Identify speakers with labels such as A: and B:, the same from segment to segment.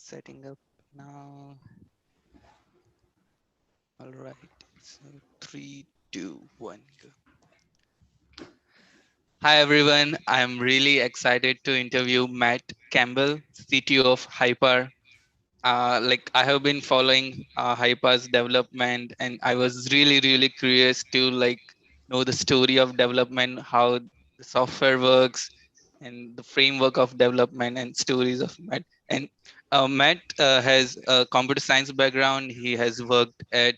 A: Setting up now. All right. So three, two, one, go. Hi everyone. I'm really excited to interview Matt Campbell, CTO of Hypar. I have been following Hypar's development, and I was really curious to know the story of development, how the software works, and the framework of development and stories of Matt. And Matt has a computer science background. He has worked at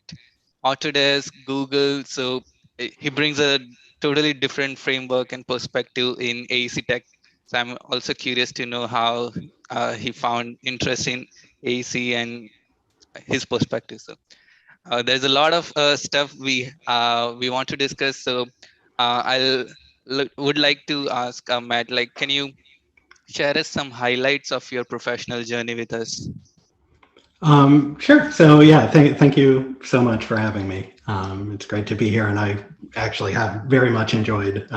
A: Autodesk, Google, so he brings a totally different framework and perspective in AEC tech. So I'm also curious to know how he found interest in AC and his perspective. So there's a lot of stuff we want to discuss. So would like to ask Matt, can you share us some highlights of your professional journey with us?
B: Sure. So yeah, thank you so much for having me. It's great to be here, and I actually have very much enjoyed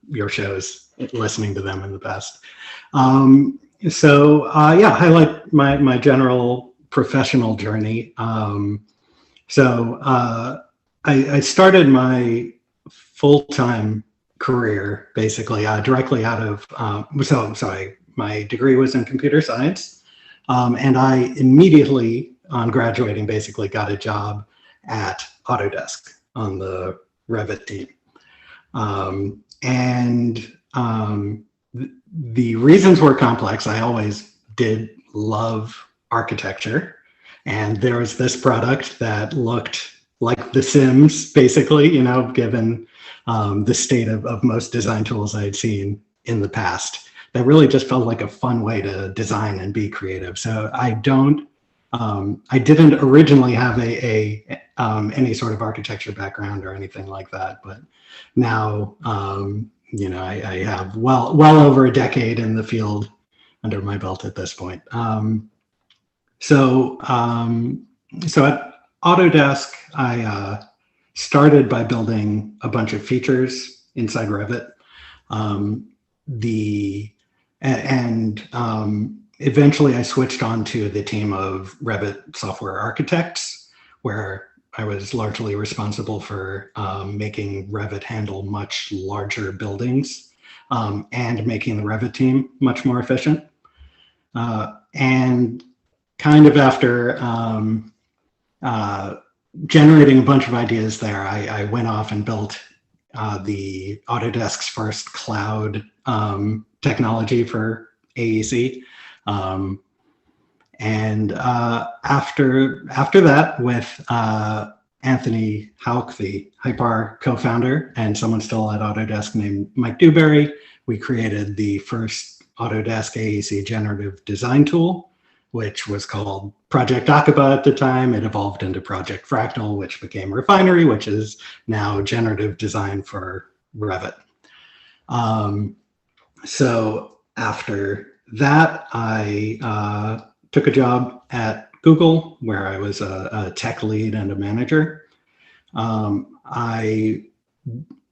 B: your shows, listening to them in the past. Yeah, highlight my general professional journey. I started my full-time career basically directly out of. My degree was in computer science. And I immediately, on graduating, basically got a job at Autodesk on the Revit team. The reasons were complex. I always did love architecture. And there was this product that looked like The Sims, basically, given the state of most design tools I had seen in the past. That really just felt like a fun way to design and be creative. So I didn't originally have any sort of architecture background or anything like that, but now, I have well over a decade in the field under my belt at this point. So at Autodesk, I started by building a bunch of features inside Revit. Eventually I switched on to the team of Revit software architects, where I was largely responsible for making Revit handle much larger buildings and making the Revit team much more efficient. And kind of after generating a bunch of ideas there, I went off and built the Autodesk's first cloud technology for AEC. After that, with Anthony Hauk, the Hypar co-founder, and someone still at Autodesk named Mike Dewberry, we created the first Autodesk AEC generative design tool, which was called Project Akaba at the time. It evolved into Project Fractal, which became Refinery, which is now generative design for Revit. So after that, I took a job at Google, where I was a tech lead and a manager. I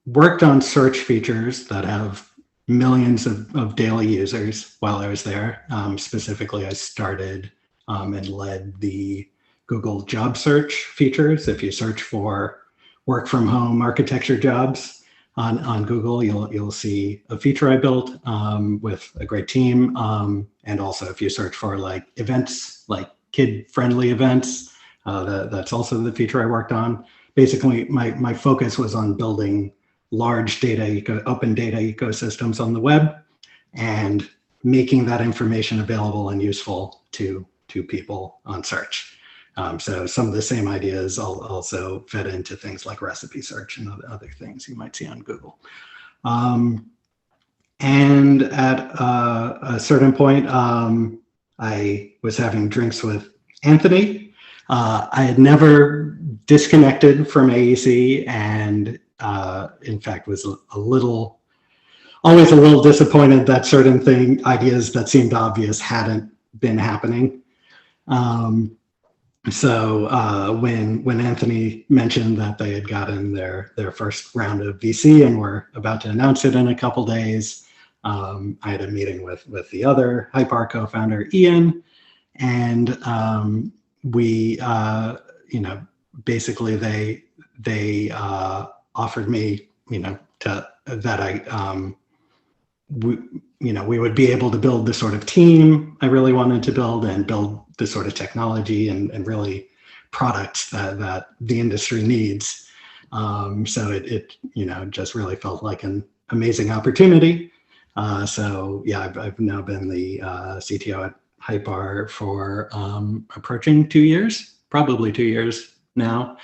B: worked on search features that have millions of daily users while I was there. Specifically, I started and led the Google job search features. If you search for work from home architecture jobs on Google, you'll see a feature I built with a great team. And also if you search for events, like kid-friendly events, that's also the feature I worked on. Basically, my focus was on building large open data ecosystems on the web and making that information available and useful to people on search. So some of the same ideas also fed into things like recipe search and other things you might see on Google. And at a certain point, I was having drinks with Anthony. I had never disconnected from AEC, and in fact was always a little disappointed that certain ideas that seemed obvious hadn't been happening. So when Anthony mentioned that they had gotten their first round of VC and were about to announce it in a couple days, I had a meeting with the other Hypar co-founder, Ian, and we, basically they offered me, we would be able to build the sort of team I really wanted to build and build the sort of technology and really products that the industry needs. So it just really felt like an amazing opportunity. So yeah, I've now been the CTO at Hypar for approaching 2 years, probably 2 years now.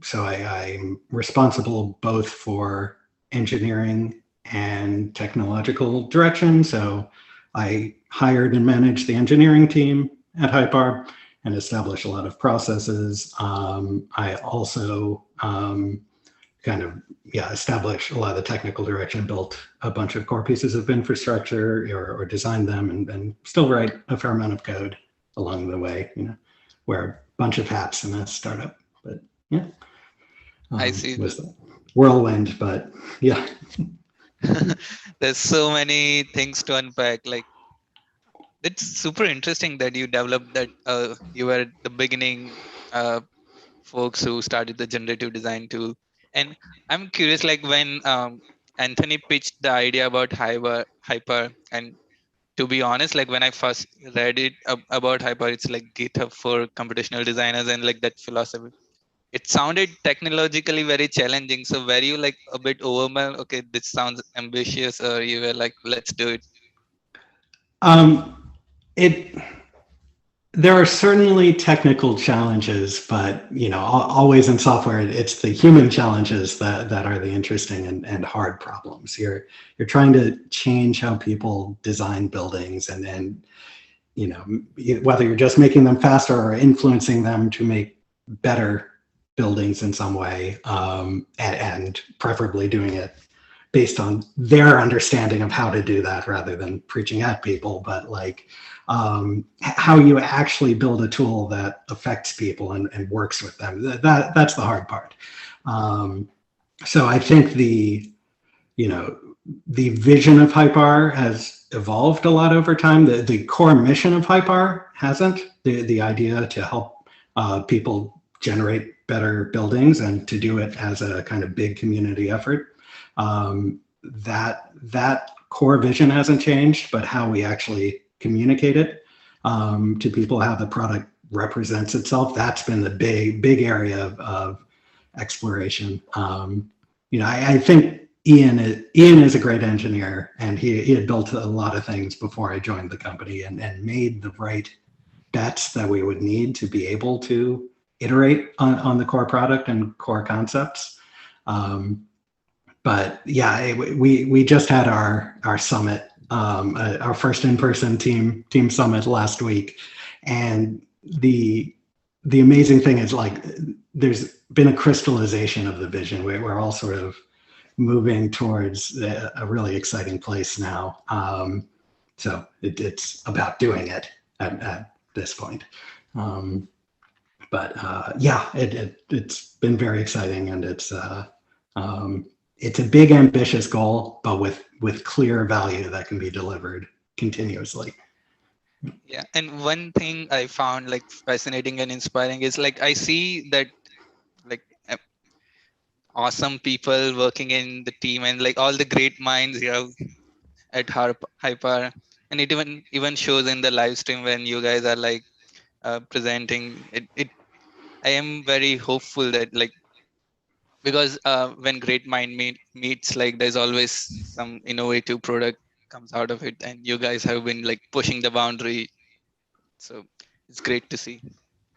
B: So I'm responsible both for engineering and technological direction. So I hired and managed the engineering team at Hypar and established a lot of processes. I also established a lot of the technical direction, built a bunch of core pieces of infrastructure or designed them, and still write a fair amount of code along the way, wear a bunch of hats in a startup. But yeah,
A: I see.
B: It was a whirlwind, but yeah.
A: There's so many things to unpack. Like, it's super interesting that you developed that. You were at the beginning, folks who started the generative design tool. And I'm curious, like when Anthony pitched the idea about Hyper, and to be honest, like when I first read it about Hyper, it's like GitHub for computational designers and like that philosophy. It sounded technologically very challenging. So were you like a bit overwhelmed? Okay, this sounds ambitious, or you were like, let's do it?
B: It There are certainly technical challenges, but always in software, it's the human challenges that are the interesting and hard problems. You're trying to change how people design buildings, and whether you're just making them faster or influencing them to make better buildings in some way, and preferably doing it based on their understanding of how to do that rather than preaching at people, but like how you actually build a tool that affects people and works with them. That's the hard part. So I think the vision of Hypar has evolved a lot over time. The core mission of Hypar hasn't. The idea to help people generate better buildings and to do it as a kind of big community effort. That core vision hasn't changed, but how we actually communicate it to people, how the product represents itself, that's been the big area of exploration. I think Ian is a great engineer, and he had built a lot of things before I joined the company and made the right bets that we would need to be able to iterate on the core product and core concepts. But yeah, we just had our summit, our first in-person team summit last week, and the amazing thing is like there's been a crystallization of the vision. We're all sort of moving towards a really exciting place now. So it's about doing it at this point. But yeah, it's been very exciting, and it's a big ambitious goal, but with clear value that can be delivered continuously.
A: Yeah, and one thing I found like fascinating and inspiring is like I see that like awesome people working in the team and like all the great minds you have at Hyper, and it even shows in the live stream when you guys are like presenting it. I am very hopeful that like because when great mind meets, like there's always some innovative product comes out of it, and you guys have been like pushing the boundary, so it's great to see.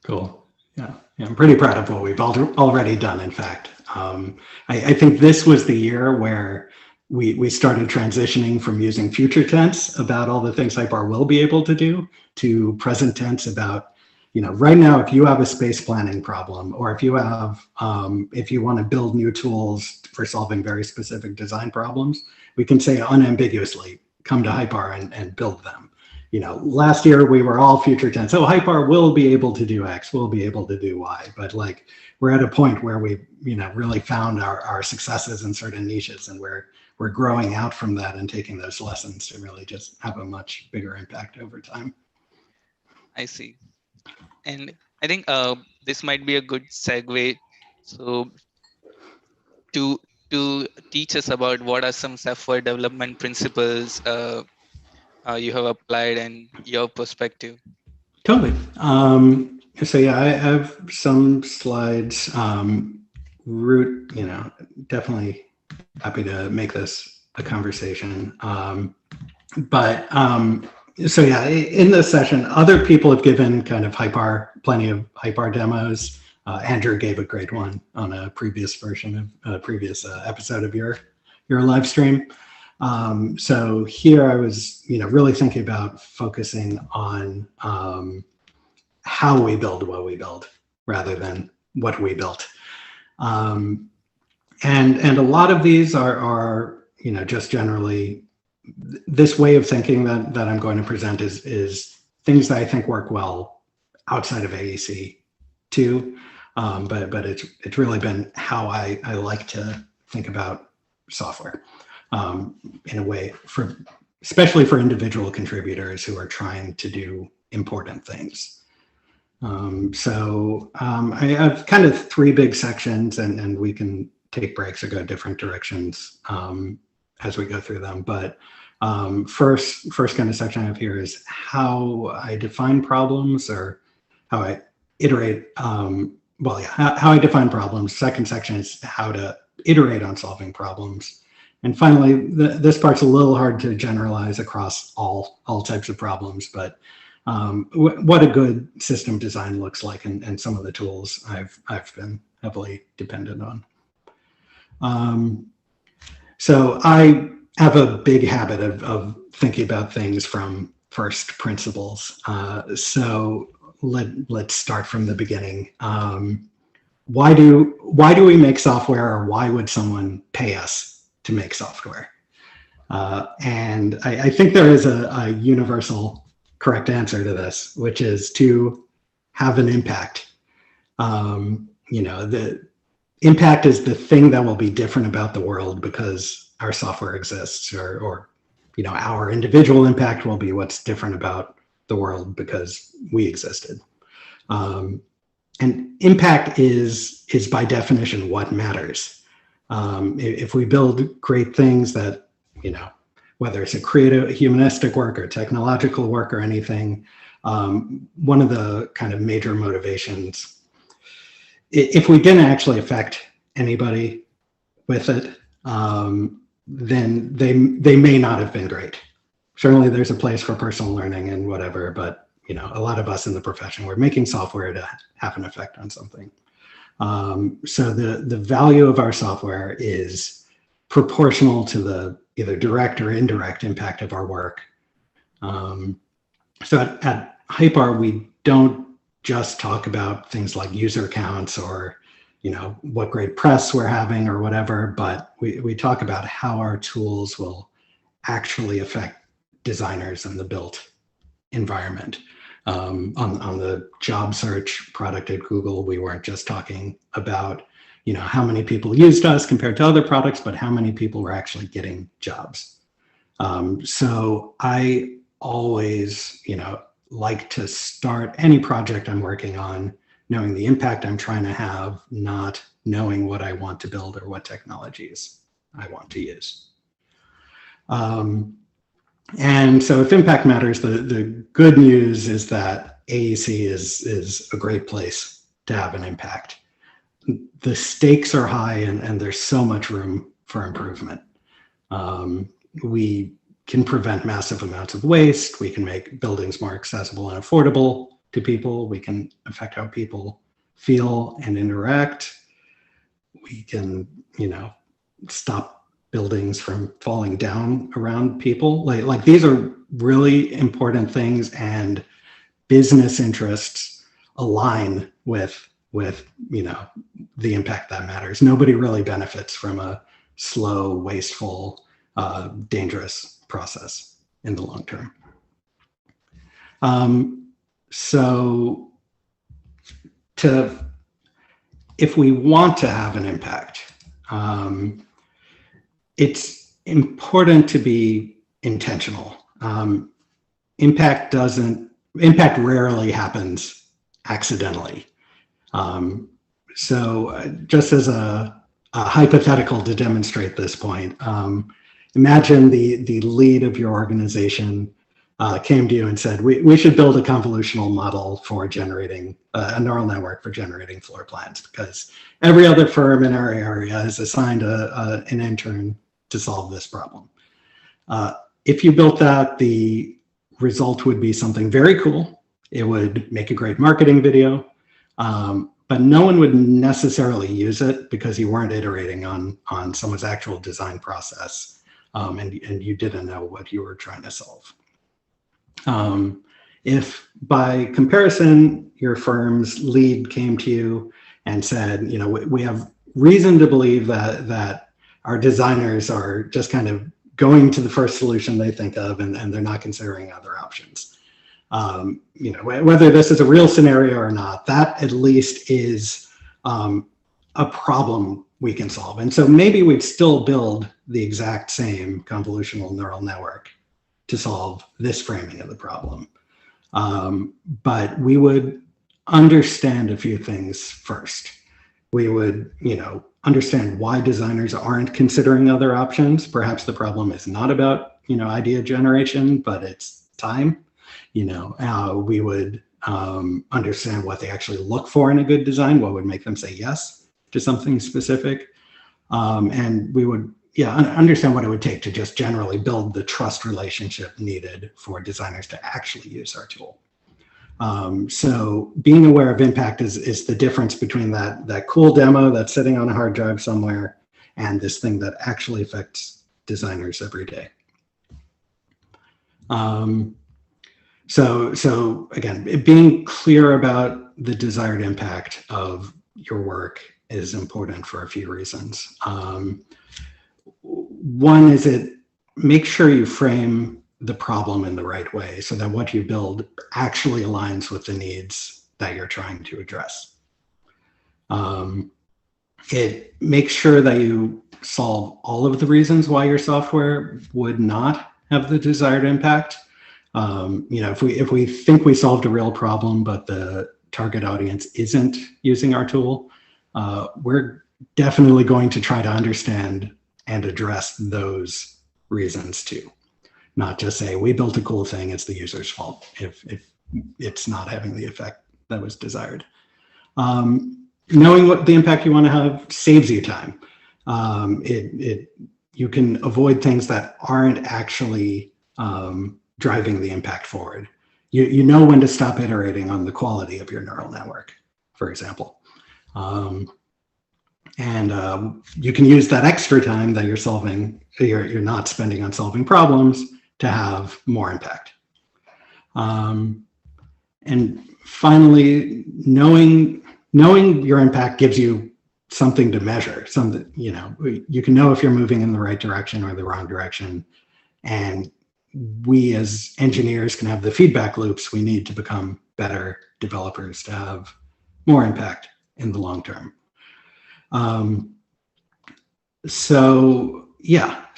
B: Cool. Yeah, I'm pretty proud of what we've already done. In fact, I think this was the year where we started transitioning from using future tense about all the things Hypar will be able to do to present tense about, right now, if you have a space planning problem, or if you want to build new tools for solving very specific design problems, we can say unambiguously, come to Hypar and build them. Last year we were all future tense. So Hypar will be able to do X, will be able to do Y, but like we're at a point where we, really found our successes in certain niches, and we're growing out from that and taking those lessons to really just have a much bigger impact over time.
A: I see. And I think this might be a good segue. So to to teach us about what are some software development principles you have applied and your perspective.
B: Totally. So yeah, I have some slides. Root, definitely happy to make this a conversation. But so yeah, in this session, other people have given kind of Hypar, plenty of Hypar demos. Andrew gave a great one on a previous version of a previous episode of your live stream. So here I was, really thinking about focusing on how we build what we build rather than what we built. And a lot of these are just generally this way of thinking that I'm going to present is things that I think work well outside of AEC too. But it's really been how I like to think about software in a way especially for individual contributors who are trying to do important things. I have kind of three big sections, and we can take breaks or go different directions as we go through them. But first kind of section I have here is how I define problems, or how I iterate. How I define problems. Second section is how to iterate on solving problems. And finally, this part's a little hard to generalize across all types of problems, but what a good system design looks like, and some of the tools I've been heavily dependent on. So I have a big habit of thinking about things from first principles. So let's start from the beginning. Why do we make software, or why would someone pay us to make software? And I think there is a universal correct answer to this, which is to have an impact. The impact is the thing that will be different about the world because our software exists, or our individual impact will be what's different about the world because we existed. And impact is by definition what matters. If we build great things that, whether it's a creative, humanistic work or technological work or anything, one of the kind of major motivations, if we didn't actually affect anybody with it, then they may not have been great. Certainly there's a place for personal learning and whatever, but a lot of us in the profession, we're making software to have an effect on something. So the value of our software is proportional to the either direct or indirect impact of our work. So at Hypar, we don't just talk about things like user counts or what great press we're having or whatever, but we talk about how our tools will actually affect designers in the built environment. On the job search product at Google, we weren't just talking about how many people used us compared to other products, but how many people were actually getting jobs. So I always, like to start any project I'm working on knowing the impact I'm trying to have, not knowing what I want to build or what technologies I want to use. And so if impact matters, the good news is that AEC is a great place to have an impact. The stakes are high, and there's so much room for improvement. We can prevent massive amounts of waste. We can make buildings more accessible and affordable to people. We can affect how people feel and interact. We can, stop buildings from falling down around people. Like these are really important things, and business interests align with the impact that matters. Nobody really benefits from a slow, wasteful, dangerous process in the long term. If we want to have an impact, it's important to be intentional. Impact doesn't impact rarely happens accidentally. So just as a hypothetical to demonstrate this point, imagine the lead of your organization came to you and said, we should build a convolutional model for generating a neural network for generating floor plans, because every other firm in our area has assigned an intern to solve this problem. If you built that, the result would be something very cool. It would make a great marketing video, but no one would necessarily use it because you weren't iterating on someone's actual design process, and you didn't know what you were trying to solve. If by comparison, your firm's lead came to you and said, we have reason to believe that our designers are just kind of going to the first solution they think of, and they're not considering other options. Whether this is a real scenario or not, that at least is a problem we can solve. And so maybe we'd still build the exact same convolutional neural network to solve this framing of the problem. But we would understand a few things first. We would, understand why designers aren't considering other options. Perhaps the problem is not about, idea generation, but it's time. We would understand what they actually look for in a good design, what would make them say yes to something specific. And we would, understand what it would take to just generally build the trust relationship needed for designers to actually use our tool. So being aware of impact is the difference between that cool demo that's sitting on a hard drive somewhere and this thing that actually affects designers every day. So again, being clear about the desired impact of your work is important for a few reasons. One is make sure you frame the problem in the right way so that what you build actually aligns with the needs that you're trying to address. It makes sure that you solve all of the reasons why your software would not have the desired impact. If we think we solved a real problem, but the target audience isn't using our tool, we're definitely going to try to understand and address those reasons too. Not just say, we built a cool thing, it's the user's fault if it's not having the effect that was desired. Knowing what the impact you want to have saves you time. You can avoid things that aren't actually driving the impact forward. You know when to stop iterating on the quality of your neural network, for example. And you can use that extra time that you're not spending on solving problems to have more impact. And finally, knowing your impact gives you something to measure. You can know if you're moving in the right direction or the wrong direction. And we as engineers can have the feedback loops we need to become better developers to have more impact in the long term. So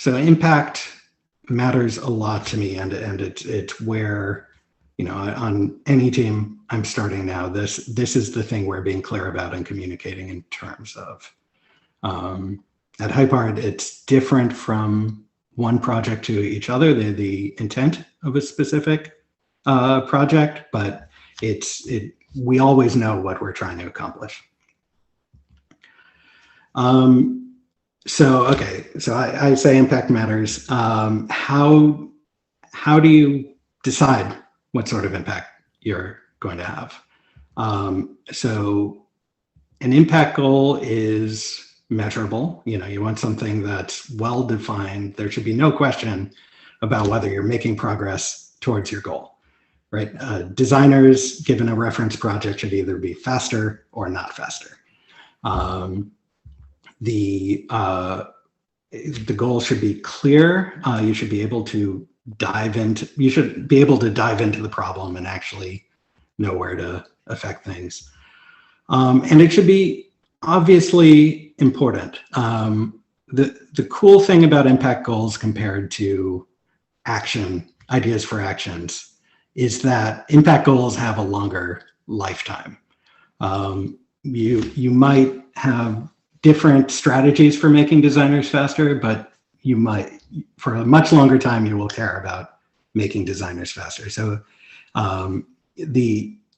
B: impact matters a lot to me, and it's where, on any team I'm starting now, this is the thing we're being clear about and communicating in terms of. At Hypar, it's different from one project to each other, the intent of a specific project, but we always know what we're trying to accomplish. So I say impact matters. How do you decide what sort of impact you're going to have? So an impact goal is measurable. You want something that's well defined. There should be no question about whether you're making progress towards your goal, right? Designers, given a reference project, should either be faster or not faster. The goal should be clear. You should be able to dive into the problem and actually know where to affect things. And it should be obviously important. The cool thing about impact goals compared to ideas for actions, is that impact goals have a longer lifetime. You might have different strategies for making designers faster, but you might, for a much longer time, you will care about making designers faster. So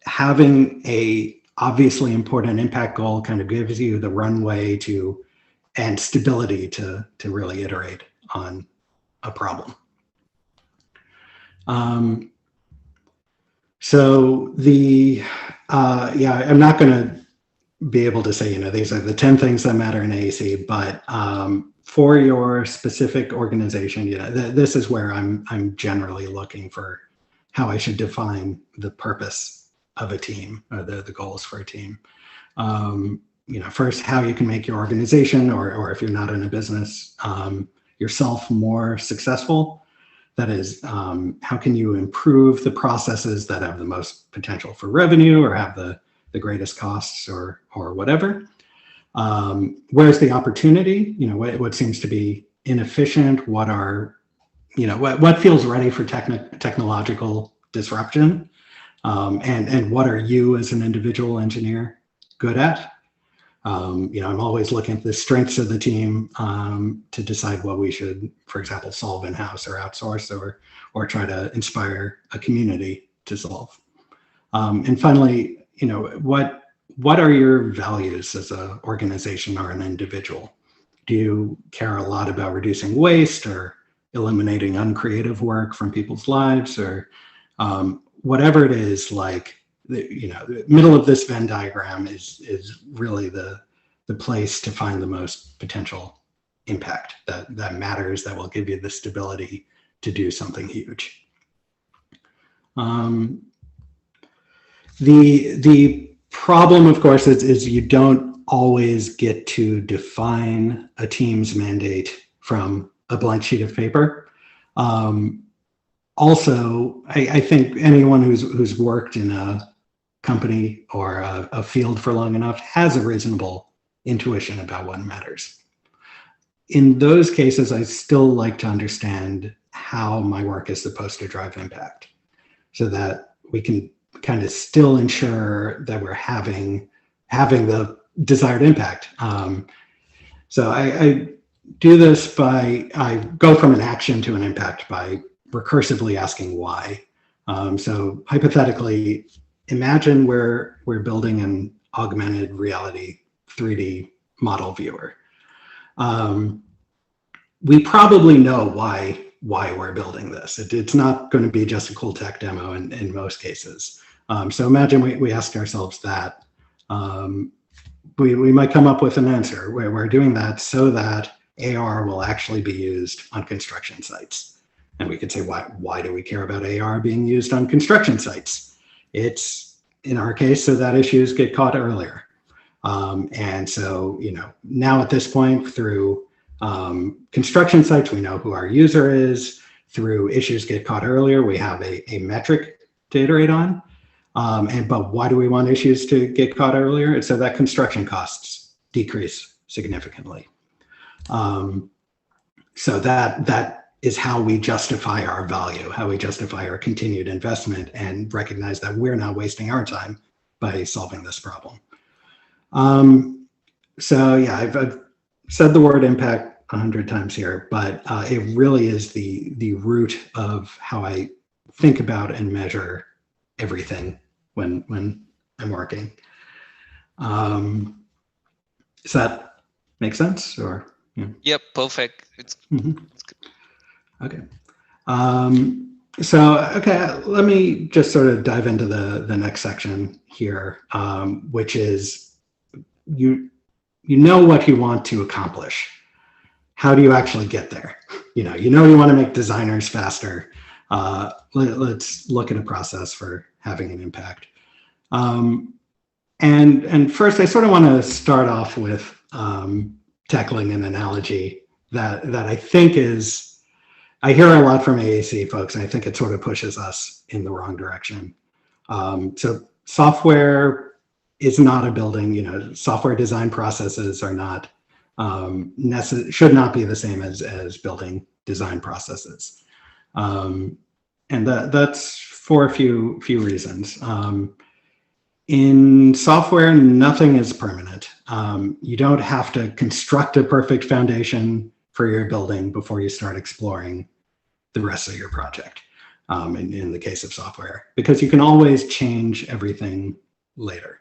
B: having a obviously important impact goal kind of gives you the runway to and stability to really iterate on a problem. So I'm not going to be able to say, these are the 10 things that matter in AEC, but for your specific organization, this is where I'm generally looking for how I should define the purpose of a team, or the goals for a team. First, how you can make your organization, or if you're not in a business, yourself more successful. That is, how can you improve the processes that have the most potential for revenue or have the greatest costs or whatever? Where's the opportunity? What seems to be inefficient? What feels ready for technological disruption? And what are you as an individual engineer good at? I'm always looking at the strengths of the team to decide what we should, for example, solve in-house or outsource or try to inspire a community to solve. And finally, what are your values as an organization or an individual? Do you care a lot about reducing waste or eliminating uncreative work from people's lives, or whatever it is? Like, the middle of this Venn diagram is really the place to find the most potential impact that matters, that will give you the stability to do something huge. The problem, of course, is you don't always get to define a team's mandate from a blank sheet of paper. Also, I think anyone who's worked in a company or a field for long enough has a reasonable intuition about what matters. In those cases, I still like to understand how my work is supposed to drive impact, so that we can kind of still ensure that we're having the desired impact. So I do this I go from an action to an impact by recursively asking why. So hypothetically, imagine we're building an augmented reality 3D model viewer. We probably know why we're building this. It's not going to be just a cool tech demo in most cases. So imagine we ask ourselves that. We might come up with an answer where we're doing that so that AR will actually be used on construction sites. And we could say, why do we care about AR being used on construction sites? It's, in our case, so that issues get caught earlier. And so, now at this point, through construction sites, we know who our user is. Through issues get caught earlier, we have a metric to iterate on. But why do we want issues to get caught earlier? It's so that construction costs decrease significantly. So that is how we justify our value, how we justify our continued investment, and recognize that we're not wasting our time by solving this problem. So yeah, I've said the word impact 100 times here, but it really is the root of how I think about and measure everything when I'm working. Does that make sense? Or
A: Yep, perfect. It's good.
B: Okay. Okay, let me just sort of dive into the next section here, which is you know what you want to accomplish. How do you actually get there? You want to make designers faster. Let's look at a process for having an impact. And first, I sort of want to start off with tackling an analogy that I think I hear a lot from AEC folks, and I think it sort of pushes us in the wrong direction. So software is not a building. Software design processes are not should not be the same as building design processes. And that's for a few reasons. In software, nothing is permanent. You don't have to construct a perfect foundation for your building before you start exploring the rest of your project, in the case of software, because you can always change everything later.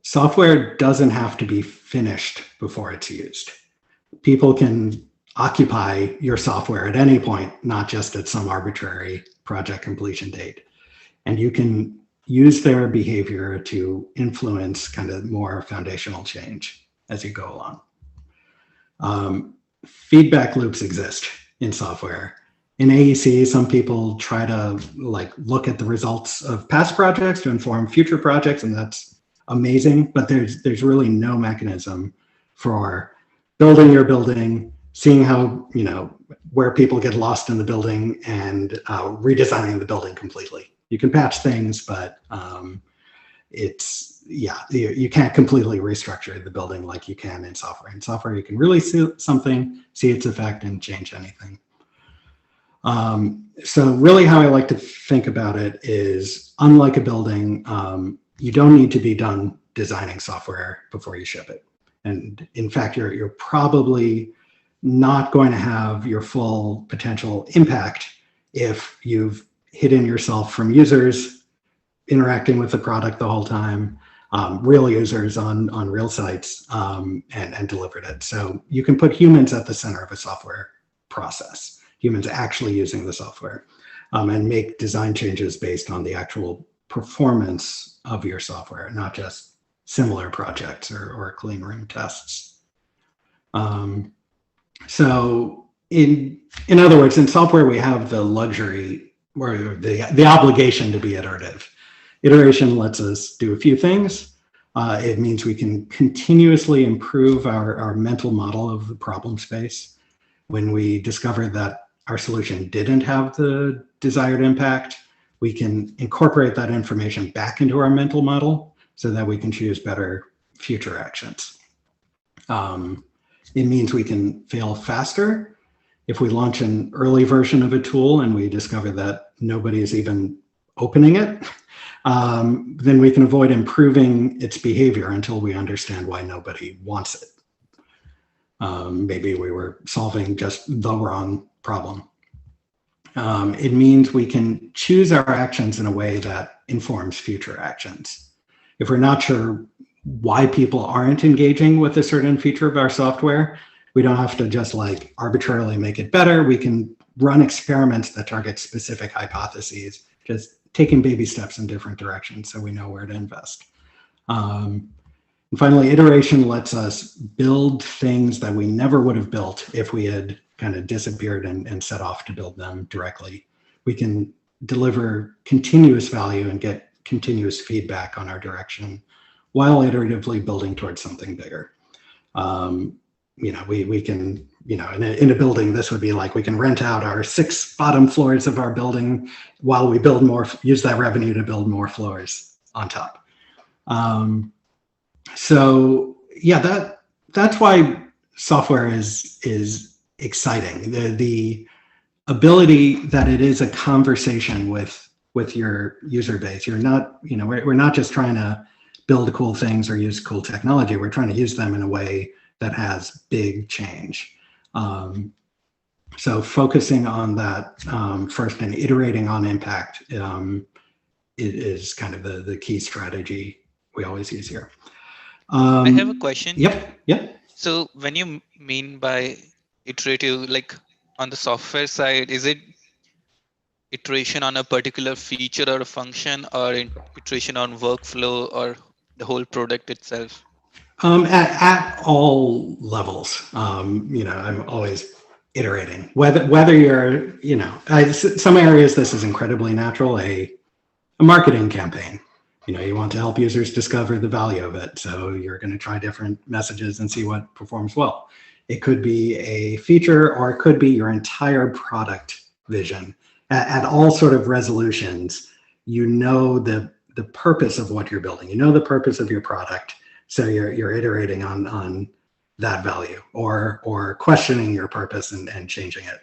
B: Software doesn't have to be finished before it's used. People can occupy your software at any point, not just at some arbitrary project completion date. And you can use their behavior to influence kind of more foundational change as you go along. Feedback loops exist in software. In AEC, some people try to look at the results of past projects to inform future projects, and that's amazing, but there's really no mechanism for building your building, seeing how, where people get lost in the building, and redesigning the building completely. You can patch things, but you can't completely restructure the building like you can in software. In software, you can really see something, see its effect, and change anything. So really how I like to think about it is, unlike a building, you don't need to be done designing software before you ship it. And in fact, you're probably not going to have your full potential impact if you've hidden yourself from users interacting with the product the whole time, real users on real sites, and delivered it. So you can put humans at the center of a software process, humans actually using the software, and make design changes based on the actual performance of your software, not just similar projects or clean room tests. So in other words, in software, we have the luxury or the obligation to be iterative. Iteration lets us do a few things. It means we can continuously improve our mental model of the problem space. When we discover that our solution didn't have the desired impact, we can incorporate that information back into our mental model so that we can choose better future actions. It means we can fail faster. If we launch an early version of a tool and we discover that nobody is even opening it, then we can avoid improving its behavior until we understand why nobody wants it. Maybe we were solving just the wrong problem. It means we can choose our actions in a way that informs future actions. If we're not sure why people aren't engaging with a certain feature of our software, we don't have to just arbitrarily make it better. We can run experiments that target specific hypotheses, just taking baby steps in different directions so we know where to invest. And finally, iteration lets us build things that we never would have built if we had kind of disappeared and set off to build them directly. We can deliver continuous value and get continuous feedback on our direction while iteratively building towards something bigger. We can, in a building, this would be we can rent out our 6 bottom floors of our building while we build more, use that revenue to build more floors on top. So yeah, that's why software is exciting. The ability that it is a conversation with your user base. You're not, we're not just trying to build cool things or use cool technology. We're trying to use them in a way that has big change. So focusing on that first and iterating on impact is kind of the key strategy we always use here.
A: I have a question.
B: Yep.
A: So when you mean by iterative, on the software side, is it iteration on a particular feature or a function, or iteration on workflow or the whole product itself?
B: At all levels, I'm always iterating. Whether you're, some areas this is incredibly natural. A marketing campaign, you want to help users discover the value of it, so you're going to try different messages and see what performs well. It could be a feature, or it could be your entire product vision. At all sort of resolutions, the purpose of what you're building. The purpose of your product. So you're iterating on that value, or questioning your purpose and changing it.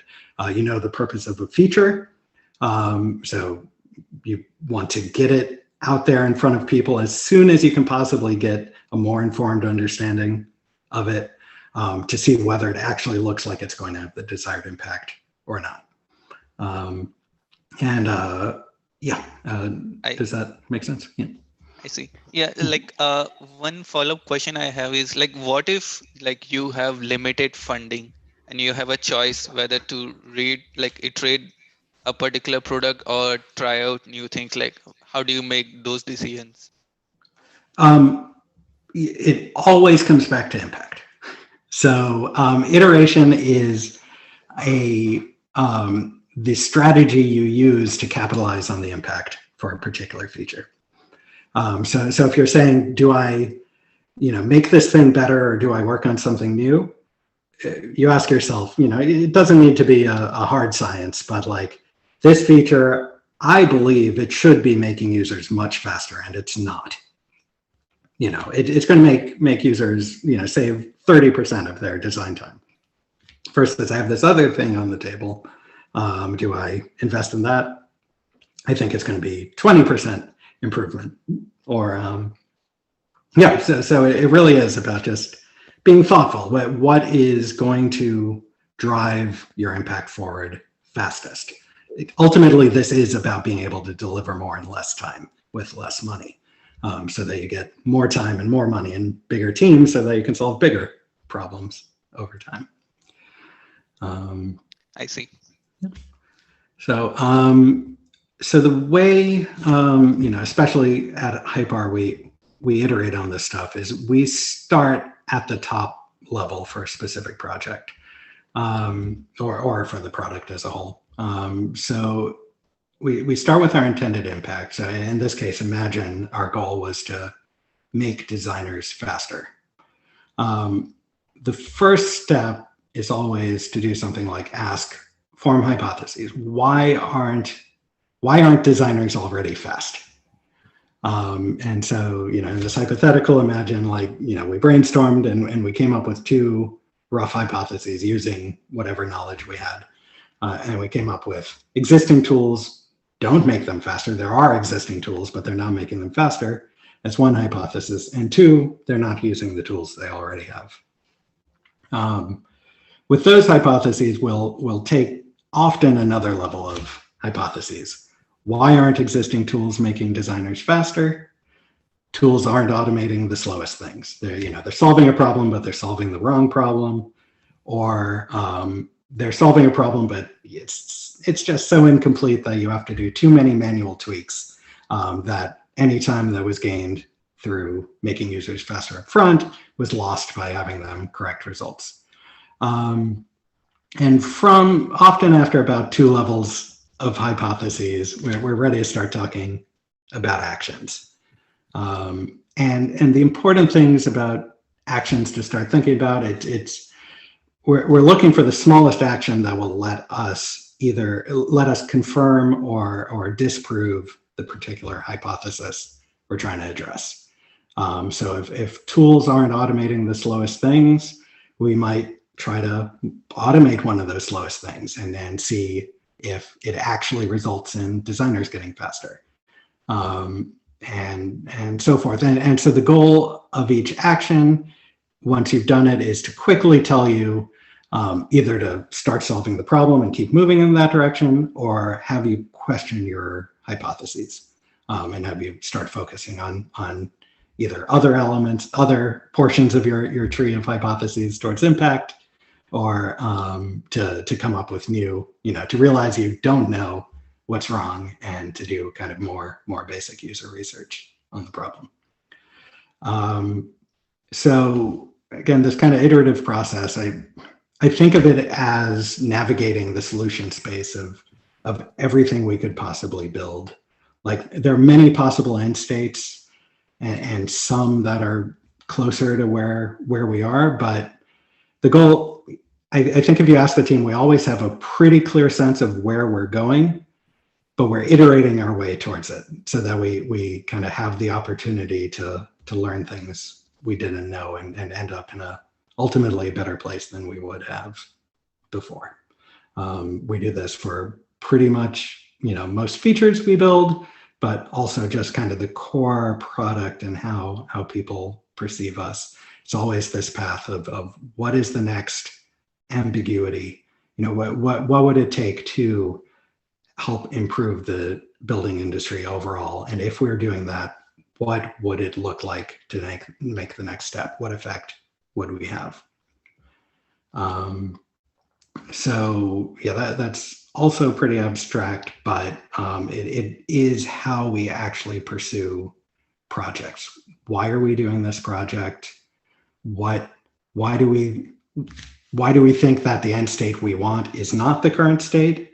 B: You know the purpose of a feature, so you want to get it out there in front of people as soon as you can possibly get a more informed understanding of it, to see whether it actually looks like it's going to have the desired impact or not. Does that make sense? Yeah.
A: I see. Yeah, like one follow-up question I have is like, what if like you have limited funding and you have a choice whether to iterate a particular product or try out new things? Like, how do you make those decisions?
B: It always comes back to impact. So iteration is the strategy you use to capitalize on the impact for a particular feature. So if you're saying, do I, make this thing better, or do I work on something new? You ask yourself, it doesn't need to be a hard science, but like this feature, I believe it should be making users much faster, and it's not. It's going to make users, save 30% of their design time. Versus I have this other thing on the table. Do I invest in that? I think it's going to be 20% improvement, or so it really is about just being thoughtful. What is going to drive your impact forward fastest? Ultimately, this is about being able to deliver more in less time with less money, so that you get more time and more money and bigger teams, so that you can solve bigger problems over time.
A: I see.
B: So the way, especially at Hypar, we iterate on this stuff is we start at the top level for a specific project, or for the product as a whole. So we start with our intended impact. So in this case, imagine our goal was to make designers faster. The first step is always to do something like form hypotheses. Why aren't designers already fast? And so, in this hypothetical, imagine we brainstormed and we came up with two rough hypotheses using whatever knowledge we had. And we came up with existing tools don't make them faster. There are existing tools, but they're not making them faster. That's one hypothesis. And two, they're not using the tools they already have. With those hypotheses, we'll take often another level of hypotheses. Why aren't existing tools making designers faster? Tools aren't automating the slowest things. They're solving a problem, but they're solving the wrong problem, or they're solving a problem, but it's just so incomplete that you have to do too many manual tweaks, that any time that was gained through making users faster up front was lost by having them correct results. And from often after about 2 levels of hypotheses, we're ready to start talking about actions. And the important things about actions to start thinking about, we're looking for the smallest action that will let us confirm or disprove the particular hypothesis we're trying to address. So if tools aren't automating the slowest things, we might try to automate one of those slowest things and then see if it actually results in designers getting faster, and so forth. And so the goal of each action, once you've done it, is to quickly tell you either to start solving the problem and keep moving in that direction, or have you question your hypotheses, and have you start focusing on either other elements, other portions of your tree of hypotheses towards impact, or to come up with new, to realize you don't know what's wrong, and to do kind of more basic user research on the problem. So again, this kind of iterative process, I think of it as navigating the solution space of everything we could possibly build. Like, there are many possible end states, and some that are closer to where we are, but the goal, I think if you ask the team, we always have a pretty clear sense of where we're going, but we're iterating our way towards it so that we kind of have the opportunity to learn things we didn't know and end up in a ultimately a better place than we would have before. We do this for pretty much, most features we build, but also just kind of the core product and how people perceive us. It's always this path of what is the next ambiguity? What would it take to help improve the building industry overall? And if we're doing that, what would it look like to make the next step? What effect would we have? So yeah, that's also pretty abstract, but it is how we actually pursue projects. Why are we doing this project? Why do we think that the end state we want is not the current state?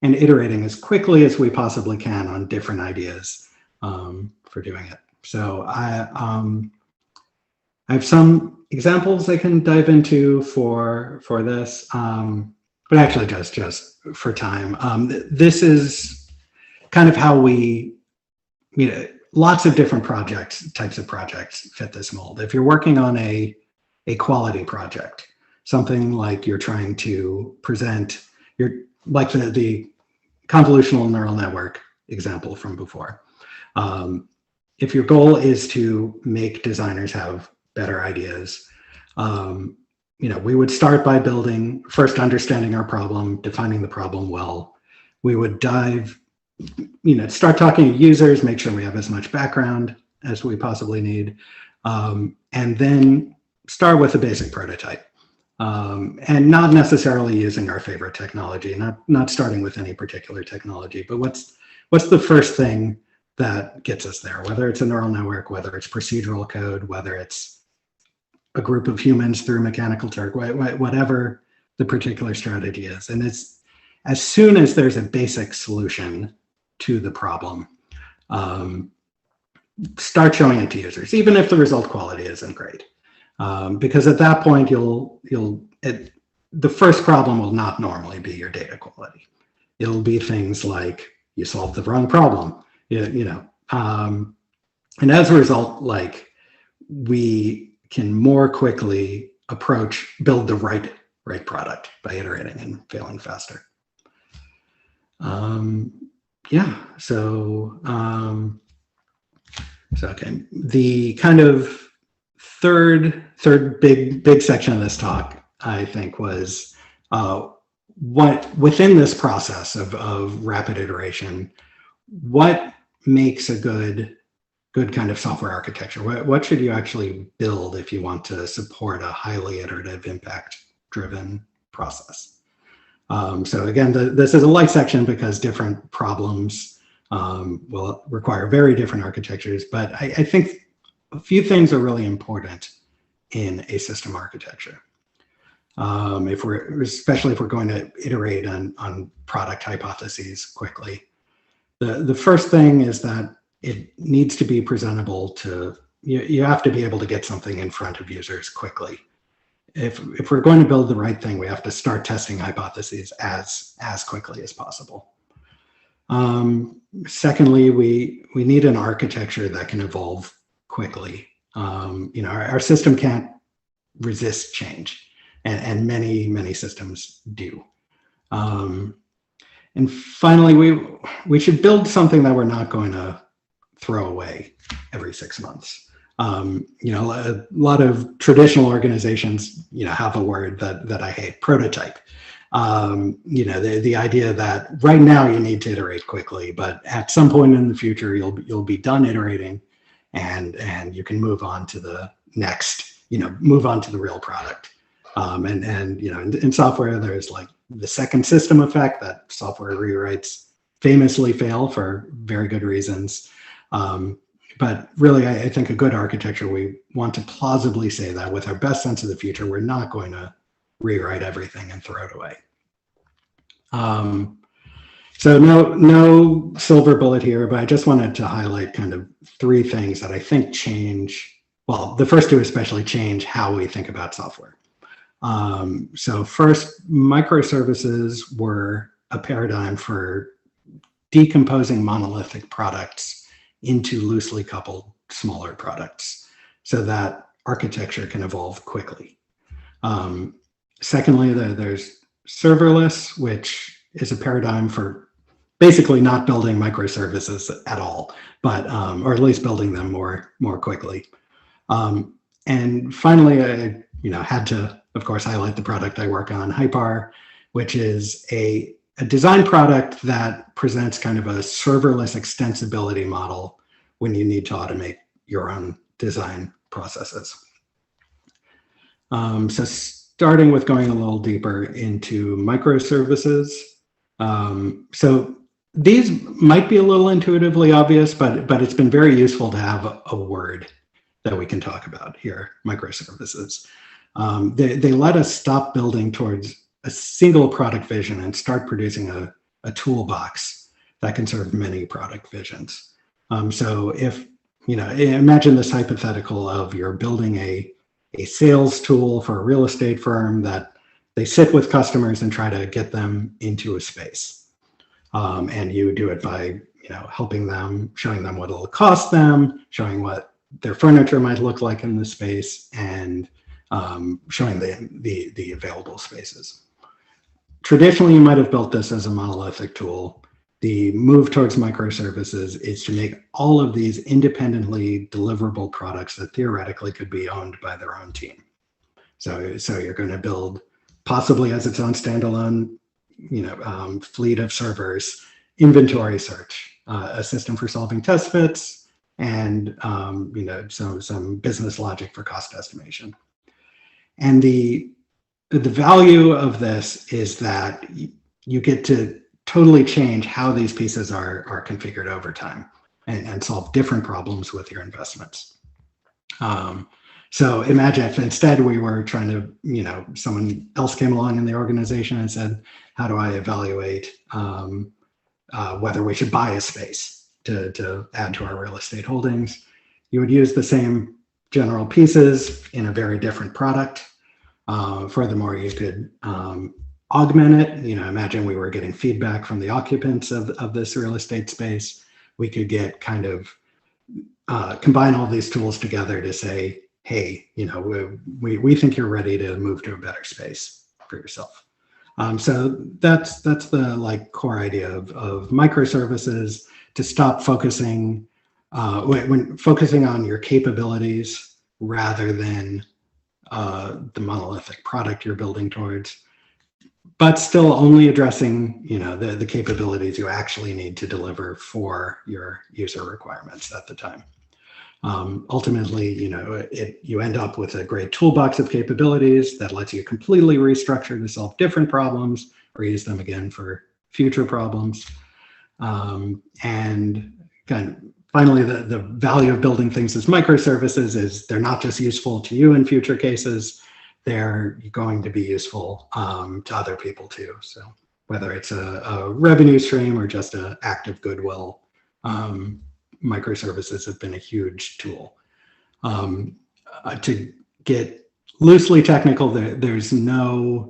B: And iterating as quickly as we possibly can on different ideas for doing it. So I have some examples I can dive into for this, but actually just for time. This is kind of how we, lots of different types of projects fit this mold. If you're working on a quality project, something like you're trying to present, like the convolutional neural network example from before. If your goal is to make designers have better ideas, we would start by first understanding our problem, defining the problem well. We would start talking to users, make sure we have as much background as we possibly need, and then start with a basic prototype. And not necessarily using our favorite technology, not starting with any particular technology, but what's the first thing that gets us there, whether it's a neural network, whether it's procedural code, whether it's a group of humans through mechanical Turk, whatever the particular strategy is. And it's as soon as there's a basic solution to the problem, start showing it to users, even if the result quality isn't great. Because at that point, the first problem will not normally be your data quality. It'll be things like you solved the wrong problem, and as a result, we can more quickly build the right product by iterating and failing faster. So okay, the kind of third big section of this talk, I think, was what within this process of rapid iteration, what makes a good kind of software architecture? What should you actually build if you want to support a highly iterative, impact-driven process? So again, this is a light section because different problems will require very different architectures, but I think a few things are really important in a system architecture. Especially if we're going to iterate on product hypotheses quickly. The first thing is that it needs to be presentable to, you have to be able to get something in front of users quickly. If we're going to build the right thing, we have to start testing hypotheses as quickly as possible. Secondly, we need an architecture that can evolve quickly. Our system can't resist change, and many systems do. And finally, we should build something that we're not going to throw away every 6 months. A lot of traditional organizations, have a word that I hate, prototype. The idea that right now you need to iterate quickly, but at some point in the future you'll be done iterating, and you can move on to the next, move on to the real product. In software, there's like the second system effect that software rewrites famously fail for very good reasons. But really, I think a good architecture, we want to plausibly say that with our best sense of the future, we're not going to rewrite everything and throw it away. So no silver bullet here, but I just wanted to highlight kind of 3 things that I think change, well, the first 2 especially change how we think about software. So first, microservices were a paradigm for decomposing monolithic products into loosely coupled smaller products so that architecture can evolve quickly. Secondly, there's serverless, which is a paradigm for basically not building microservices at all, but or at least building them more quickly. And finally, I had to, of course, highlight the product I work on, Hypar, which is a design product that presents kind of a serverless extensibility model when you need to automate your own design processes. So starting with going a little deeper into microservices. So these might be a little intuitively obvious, but it's been very useful to have a word that we can talk about here, microservices. They let us stop building towards a single product vision and start producing a toolbox that can serve many product visions. So if, imagine this hypothetical of you're building a sales tool for a real estate firm that they sit with customers and try to get them into a space. And you do it by, helping them, showing them what it'll cost them, showing what their furniture might look like in the space, and showing the available spaces. Traditionally, you might have built this as a monolithic tool. The move towards microservices is to make all of these independently deliverable products that theoretically could be owned by their own team. So you're going to build, possibly as its own standalone, fleet of servers, inventory search, a system for solving test fits, and some business logic for cost estimation. And the value of this is that you get to totally change how these pieces are configured over time and solve different problems with your investments. So imagine if instead we were trying to, someone else came along in the organization and said, how do I evaluate whether we should buy a space to add to our real estate holdings? You would use the same general pieces in a very different product. Furthermore, you could augment it. Imagine we were getting feedback from the occupants of this real estate space. We could get kind of combine all these tools together to say, hey, we think you're ready to move to a better space for yourself. So that's the core idea of microservices, to stop focusing when focusing on your capabilities rather than the monolithic product you're building towards, but still only addressing the capabilities you actually need to deliver for your user requirements at the time. Ultimately, you end up with a great toolbox of capabilities that lets you completely restructure to solve different problems or use them again for future problems. And finally, the value of building things as microservices is they're not just useful to you in future cases, they're going to be useful to other people too. So whether it's a revenue stream or just an act of goodwill, microservices have been a huge tool. To get loosely technical, there's nothing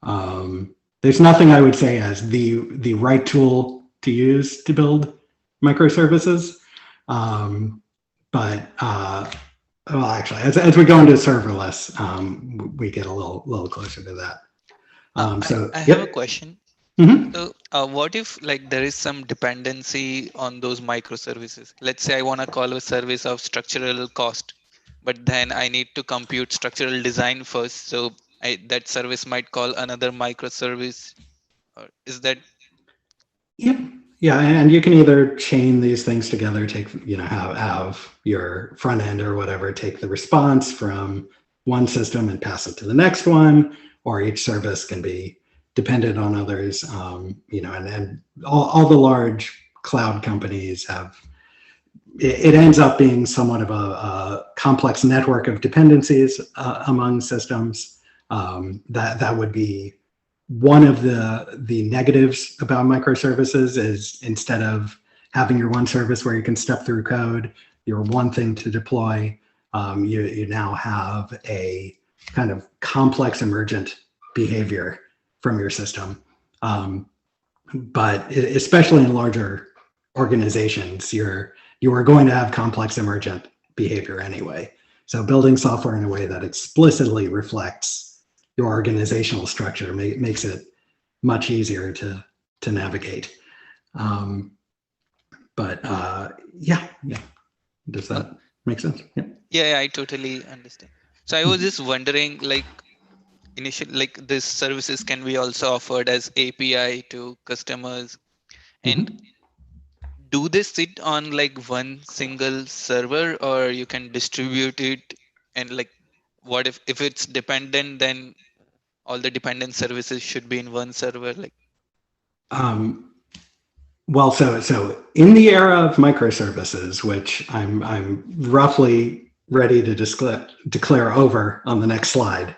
B: I would say as the right tool to use to build microservices. Well, actually, as we go into serverless, we get a little closer to that.
A: I have a question.
B: Mm-hmm.
A: So what if there is some dependency on those microservices? Let's say I want to call a service of structural cost, but then I need to compute structural design first. So that service might call another microservice. Is that?
B: Yep. Yeah, and you can either chain these things together, take have your front end or whatever take the response from one system and pass it to the next one, or each service can be dependent on others. And all the large cloud companies have. It ends up being somewhat of a complex network of dependencies among systems. That would be. One of the negatives about microservices is instead of having your one service where you can step through code, your one thing to deploy, you now have a kind of complex emergent behavior from your system. But especially in larger organizations, you are going to have complex emergent behavior anyway. So building software in a way that explicitly reflects organizational structure makes it much easier to navigate. But yeah, does that make sense? Yeah.
A: Yeah, I totally understand. So I was just wondering, like, initially, like, this services can be also offered as API to customers, and
B: Mhm.
A: do they sit on like one single server, or you can distribute it? And like, what if it's dependent, then all the dependent services should be in one server? Like,
B: Um, well, so in the era of microservices, which I'm roughly ready to declare over on the next slide,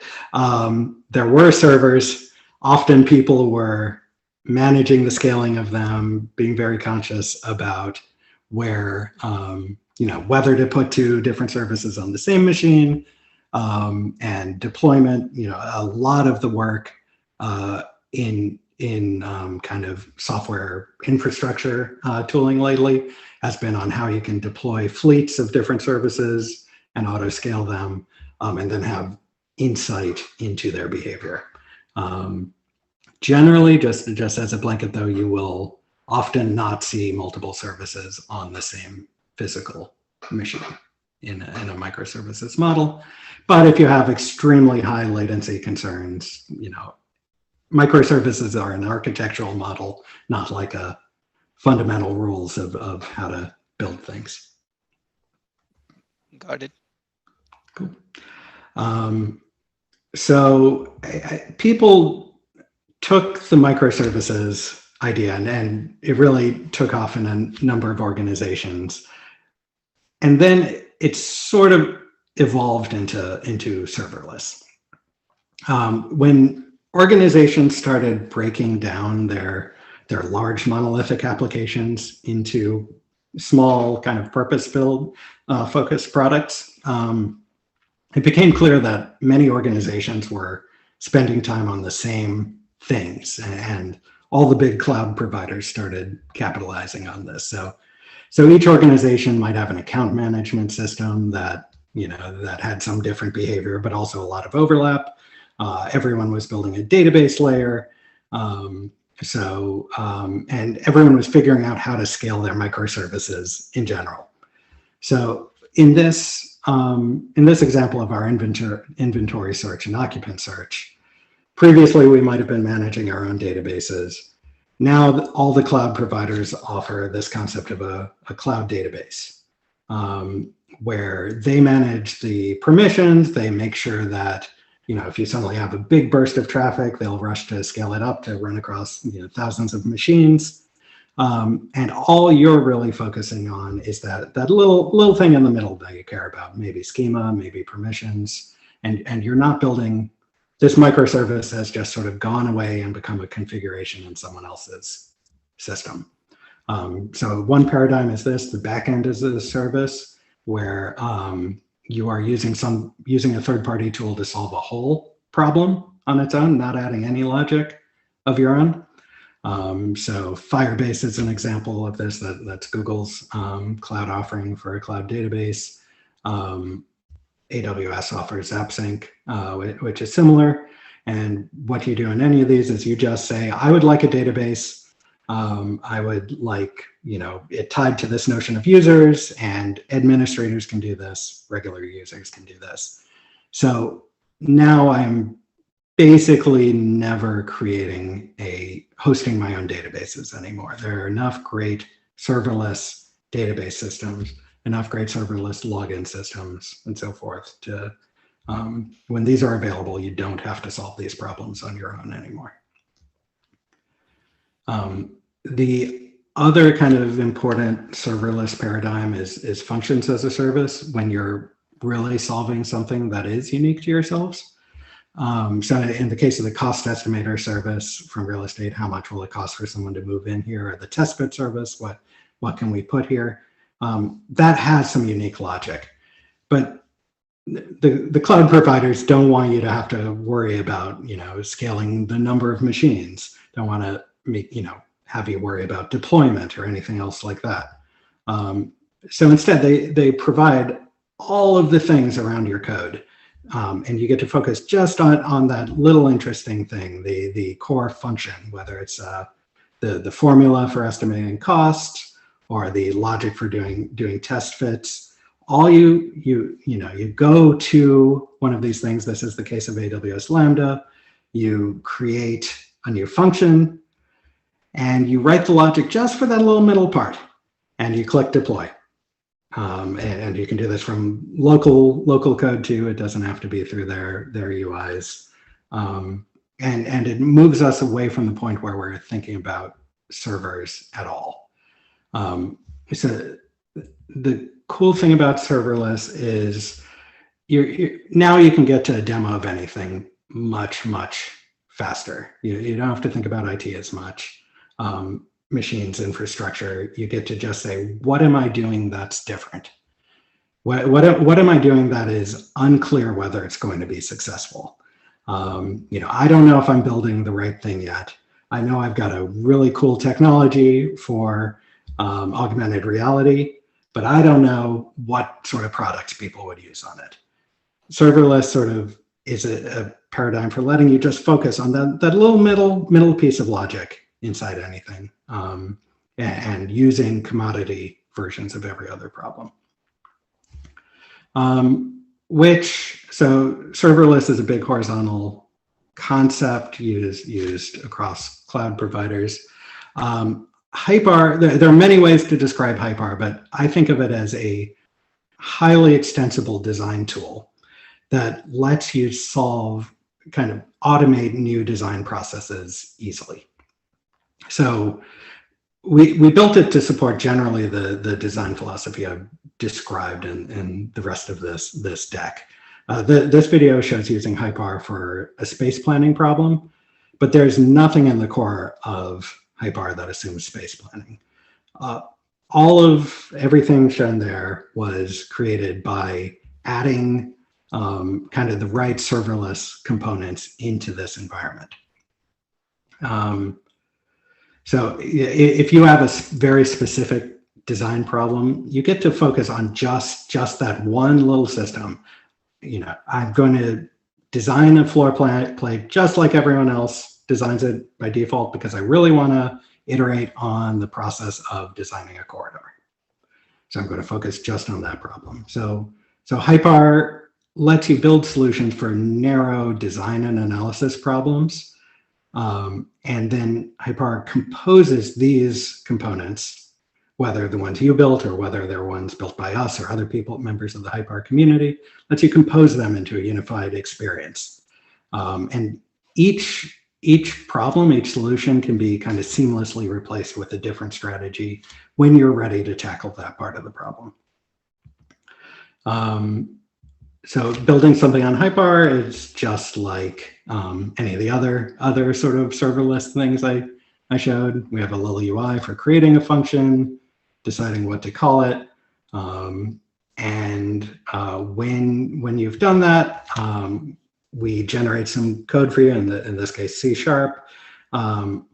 B: there were servers. Often people were managing the scaling of them, being very conscious about where, whether to put two different services on the same machine, and deployment. A lot of the work in kind of software infrastructure tooling lately has been on how you can deploy fleets of different services and auto scale them, and then have insight into their behavior. Generally, just as a blanket though, you will often not see multiple services on the same physical machine in a microservices model. But if you have extremely high latency concerns, microservices are an architectural model, not like a fundamental rules of how to build things.
A: got it.
B: Cool. So people took the microservices idea and it really took off in a number of organizations. And then it sort of evolved into serverless. When organizations started breaking down their large monolithic applications into small kind of purpose-built focused products, it became clear that many organizations were spending time on the same things, and all the big cloud providers started capitalizing on this. So each organization might have an account management system that had some different behavior, but also a lot of overlap. Everyone was building a database layer. And everyone was figuring out how to scale their microservices in general. So in this example of our inventory search and occupant search, previously we might have been managing our own databases. Now all the cloud providers offer this concept of a cloud database, where they manage the permissions. They make sure that if you suddenly have a big burst of traffic, they'll rush to scale it up to run across thousands of machines. And all you're really focusing on is that little thing in the middle that you care about, maybe schema, maybe permissions, and you're not building. This microservice has just sort of gone away and become a configuration in someone else's system. So one paradigm is this: the backend is a service where you are using a third-party tool to solve a whole problem on its own, not adding any logic of your own. So Firebase is an example of this. That's Google's cloud offering for a cloud database. AWS offers AppSync, which is similar. And what you do in any of these is you just say, I would like a database. I would like, it tied to this notion of users, and administrators can do this, regular users can do this. So now I'm basically never hosting my own databases anymore. There are enough great serverless database systems, enough great serverless login systems, and so forth to, when these are available, you don't have to solve these problems on your own anymore. The other kind of important serverless paradigm is functions as a service, when you're really solving something that is unique to yourselves. So in the case of the cost estimator service from real estate, how much will it cost for someone to move in here? Or the test bed service, what can we put here? That has some unique logic, but the cloud providers don't want you to have to worry about, scaling the number of machines. Don't want to make, have you worry about deployment or anything else like that. So instead, they provide all of the things around your code And you get to focus just on that little interesting thing, the core function, whether it's the formula for estimating costs or the logic for doing test fits. All you go to one of these things. This is the case of AWS Lambda. You create a new function and you write the logic just for that little middle part, and you click deploy. And you can do this from local code too. It doesn't have to be through their UIs. And it moves us away from the point where we're thinking about servers at all. So the cool thing about serverless is now you can get to a demo of anything much faster. You don't have to think about IT as much. Machines, infrastructure, you get to just say, what am I doing that's different? What am I doing that is unclear whether it's going to be successful? I don't know if I'm building the right thing yet. I know I've got a really cool technology for augmented reality, but I don't know what sort of products people would use on it. Serverless sort of is a paradigm for letting you just focus on that little middle piece of logic inside anything, and using commodity versions of every other problem. So serverless is a big horizontal concept used across cloud providers. Hypar, there are many ways to describe Hypar, but I think of it as a highly extensible design tool that lets you automate new design processes easily. So we built it to support generally the design philosophy I've described in the rest of this deck. This video shows using Hypar for a space planning problem, but there's nothing in the core of Hypar that assumes space planning. All of everything shown there was created by adding the right serverless components into this environment. So if you have a very specific design problem, you get to focus on just that one little system. I'm going to design a floor plate just like everyone else designs it by default because I really want to iterate on the process of designing a corridor. So I'm going to focus just on that problem. So Hypar lets you build solutions for narrow design and analysis problems. And then Hypar composes these components, whether the ones you built or whether they're ones built by us or other people, members of the Hypar community, lets you compose them into a unified experience. And each problem, each solution can be kind of seamlessly replaced with a different strategy when you're ready to tackle that part of the problem. So building something on Hypar is just like any of the other sort of serverless things I showed. We have a little UI for creating a function, deciding what to call it, and when you've done that, we generate some code for you, in this case C#,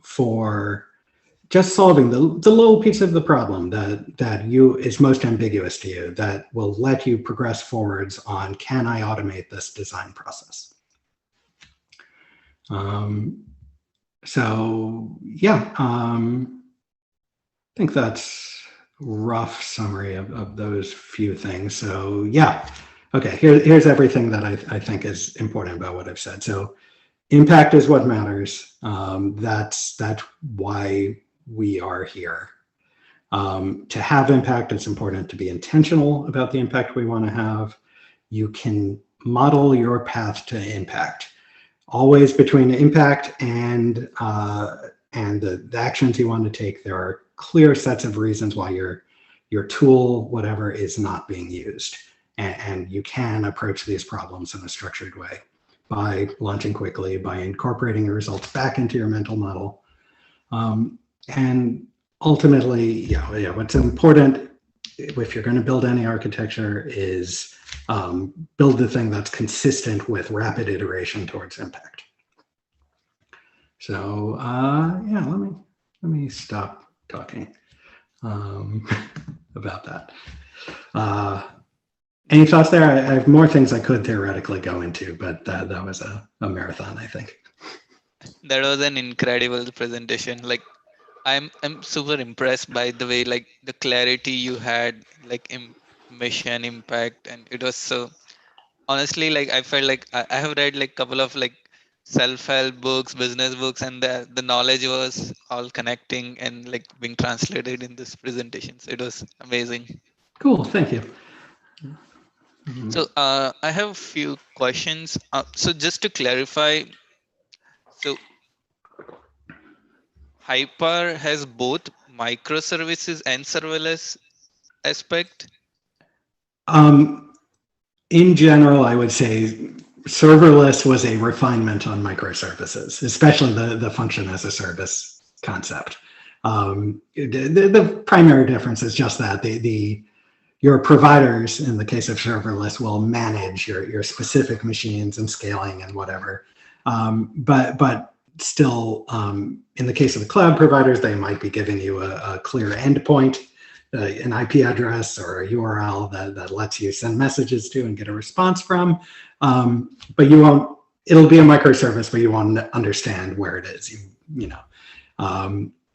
B: for just solving the little piece of the problem that is most ambiguous to you, that will let you progress forwards on, can I automate this design process? So yeah, I think that's a rough summary of those few things. So yeah, okay, here's everything that I think is important about what I've said. So impact is what matters. That's why we are here. To have impact, it's important to be intentional about the impact we want to have. You can model your path to impact. Always between impact and the actions you want to take, there are clear sets of reasons why your tool, whatever, is not being used. And you can approach these problems in a structured way by launching quickly, by incorporating your results back into your mental model. And ultimately, what's important if you're going to build any architecture is build the thing that's consistent with rapid iteration towards impact. So yeah, let me stop talking about that. Any thoughts there? I have more things I could theoretically go into, but that was a marathon, I think.
A: That was an incredible presentation. Like I'm super impressed by the way like the clarity you had, like mission impact, and it was so honestly like I felt like I have read like couple of like self-help books, business books, and the knowledge was all connecting and like being translated in this presentations. It was amazing.
B: Cool, thank you.
A: So I have a few questions. So just to clarify, so Hyper has both microservices and serverless aspect.
B: Um, in general, I would say serverless was a refinement on microservices, especially the function as a service concept. The primary difference is just that your providers, in the case of serverless, will manage your specific machines and scaling and whatever. But still, in the case of the cloud providers, they might be giving you a clear endpoint, an IP address or a URL that lets you send messages to and get a response from. But you won't, it'll be a microservice, but you won't understand where it is. You know,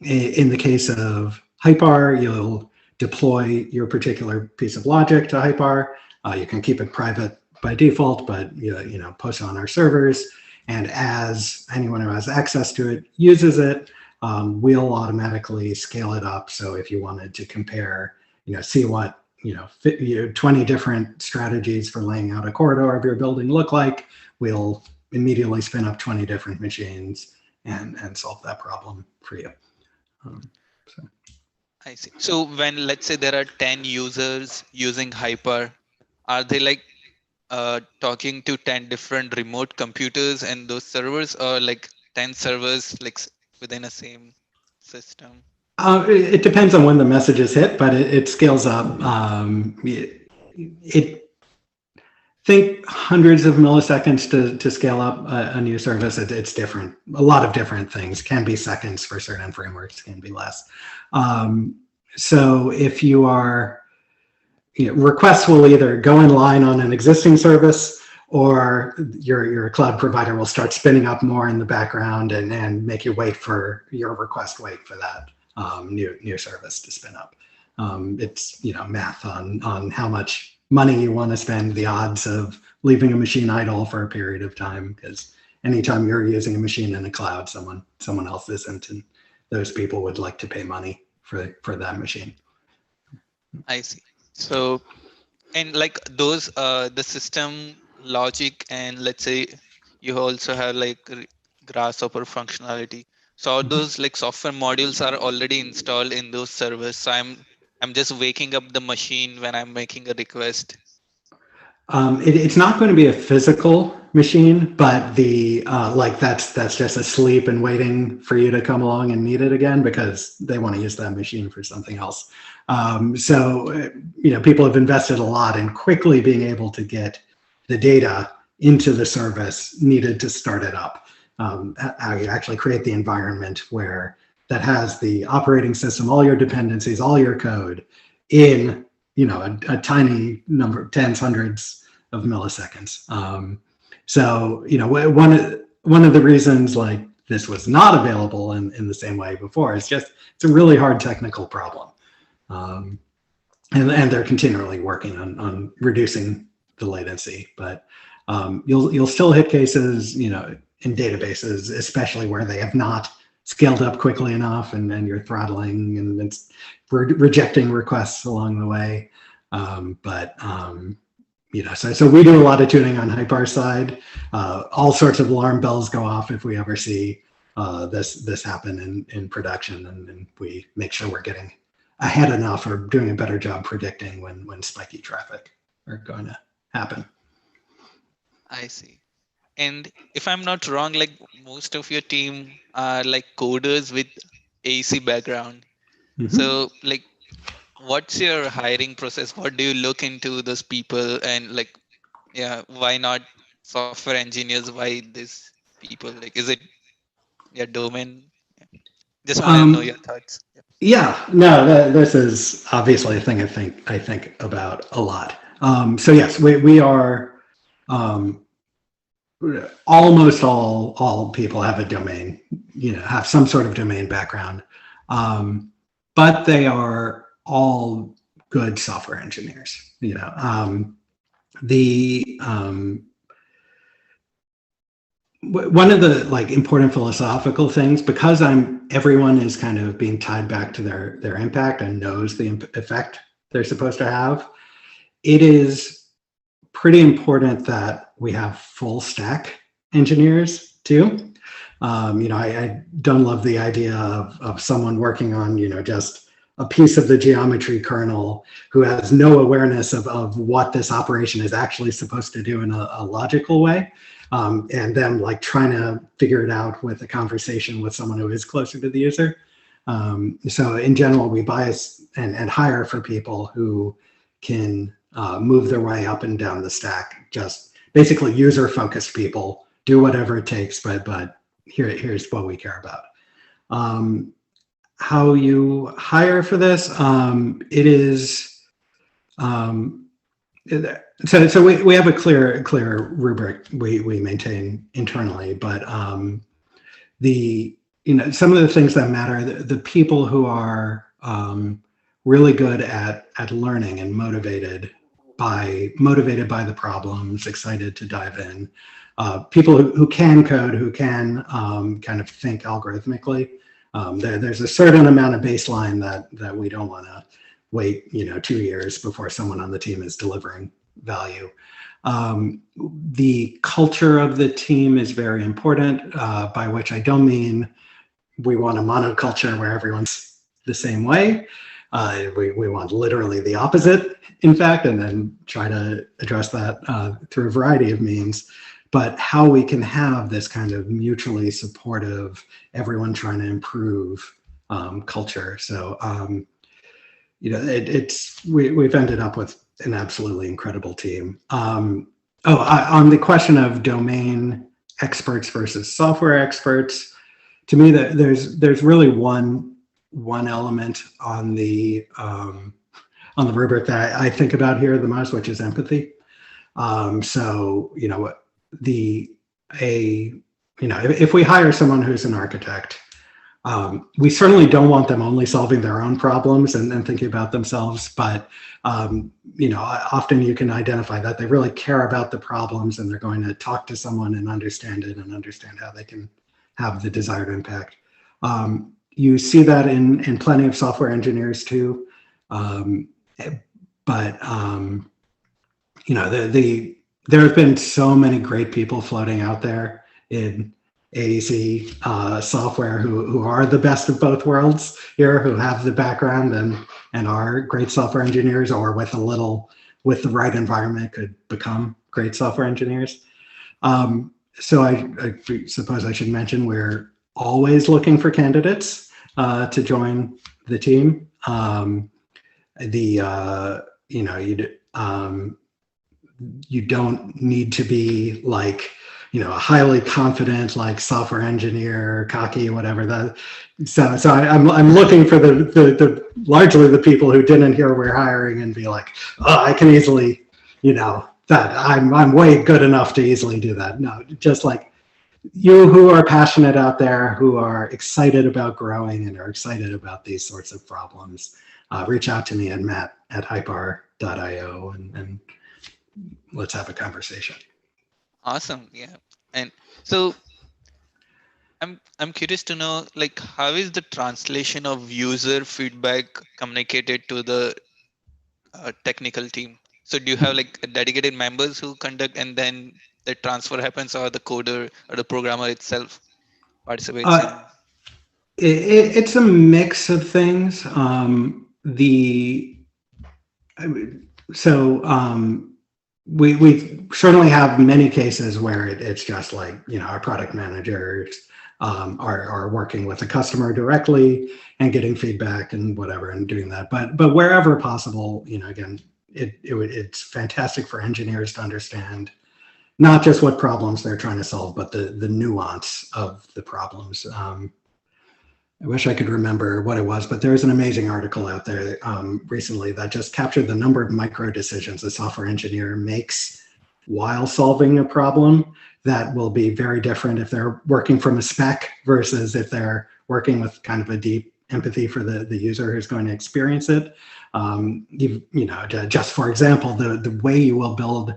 B: in the case of Hypar, you'll deploy your particular piece of logic to Hypar. You can keep it private by default, but you know, post it on our servers. And as anyone who has access to it uses it, we'll automatically scale it up. So if you wanted to compare, you know, see what, you know, 20 different strategies for laying out a corridor of your building look like, we'll immediately spin up 20 different machines and solve that problem for you. So.
A: I see. So when let's say there are 10 users using Hyper, are they like talking to 10 different remote computers and those servers, or like 10 servers like within a same system?
B: It depends on when the messages hit, but it scales up. Think hundreds of milliseconds to scale up a new service. It's different. A lot of different things. Can be seconds for certain frameworks, can be less. So if you are, you know, requests will either go in line on an existing service, or your cloud provider will start spinning up more in the background and make you wait for your request, wait for that new service to spin up. It's, you know, math on how much money you want to spend, the odds of leaving a machine idle for a period of time, because anytime you're using a machine in the cloud, someone else isn't, and those people would like to pay money for that machine.
A: I see. So, and like those, the system logic, and let's say you also have like Grasshopper functionality. So all those like software modules are already installed in those servers. So I'm just waking up the machine when I'm making a request.
B: It's not going to be a physical machine, but the like that's just asleep and waiting for you to come along and need it again, because they want to use that machine for something else. So you know, people have invested a lot in quickly being able to get the data into the service needed to start it up. How you actually create the environment where that has the operating system, all your dependencies, all your code in, you know, a tiny number, tens, hundreds of milliseconds. So, you know, one of the reasons like this was not available in the same way before is just, it's a really hard technical problem. And they're continually working on reducing the latency, but you'll still hit cases, you know, in databases, especially where they have not scaled up quickly enough, and then you're throttling and it's rejecting requests along the way. You know, so we do a lot of tuning on Hypar side. All sorts of alarm bells go off if we ever see this happen in production, and we make sure we're getting ahead enough or doing a better job predicting when spiky traffic are going to happen.
A: I see. And if I'm not wrong, like most of your team are like coders with AEC background.
B: Mm-hmm.
A: So like, what's your hiring process? What do you look into those people? And like, yeah, why not software engineers? Why this people? Like, is it your domain? Yeah. Just want to know your thoughts.
B: Yeah, no, this is obviously a thing I think about a lot. So yes, we are, almost all people have a domain, have some sort of domain background, but they are all good software engineers. One of the important philosophical things, because everyone is kind of being tied back to their impact and knows the effect they're supposed to have, it is pretty important that we have full stack engineers too. I don't love the idea of someone working on, just a piece of the geometry kernel who has no awareness of what this operation is actually supposed to do in a logical way. And then trying to figure it out with a conversation with someone who is closer to the user. So in general, we bias and hire for people who can move their way up and down the stack, just basically user-focused people, do whatever it takes, but here's what we care about. How you hire for this, it is, so we have a clear rubric we maintain internally, but some of the things that matter, the people who are really good at learning and motivated by the problems, excited to dive in, people who can code, who can kind of think algorithmically. There's a certain amount of baseline that we don't want to wait 2 years before someone on the team is delivering value. The culture of the team is very important, by which I don't mean we want a monoculture where everyone's the same way. We want literally the opposite, in fact, and then try to address that through a variety of means. But how we can have this kind of mutually supportive, everyone trying to improve culture. So, we've ended up with an absolutely incredible team. On the question of domain experts versus software experts, to me, there's really one element on the rubric that I think about here the most, which is empathy. If we hire someone who's an architect, we certainly don't want them only solving their own problems and thinking about themselves, but often you can identify that they really care about the problems and they're going to talk to someone and understand it and understand how they can have the desired impact. You see that in plenty of software engineers too, but there have been so many great people floating out there in AEC software who are the best of both worlds here, who have the background and are great software engineers, or with the right environment could become great software engineers. So I suppose I should mention we're always looking for candidates to join the team. You don't need to be a highly confident software engineer, cocky, whatever that. So I'm looking for the largely the people who didn't hear we're hiring and be like, oh, I can easily, that I'm way good enough to easily do that. No, just you who are passionate out there, who are excited about growing and are excited about these sorts of problems, reach out to me at matt@hypar.io and let's have a conversation.
A: Awesome. Yeah. And so I'm curious to know, how is the translation of user feedback communicated to the technical team? So do you have dedicated members who conduct, and then the transfer happens, or the coder or the programmer itself participates in?
B: It's a mix of things. We certainly have many cases where it's just our product managers are working with the customer directly and getting feedback and whatever and doing that. But wherever possible, again, it's fantastic for engineers to understand not just what problems they're trying to solve, but the nuance of the problems. I wish I could remember what it was, but there was an amazing article out there recently that just captured the number of micro decisions a software engineer makes while solving a problem that will be very different if they're working from a spec versus if they're working with kind of a deep empathy for the user who's going to experience it. Just for example, the way you will build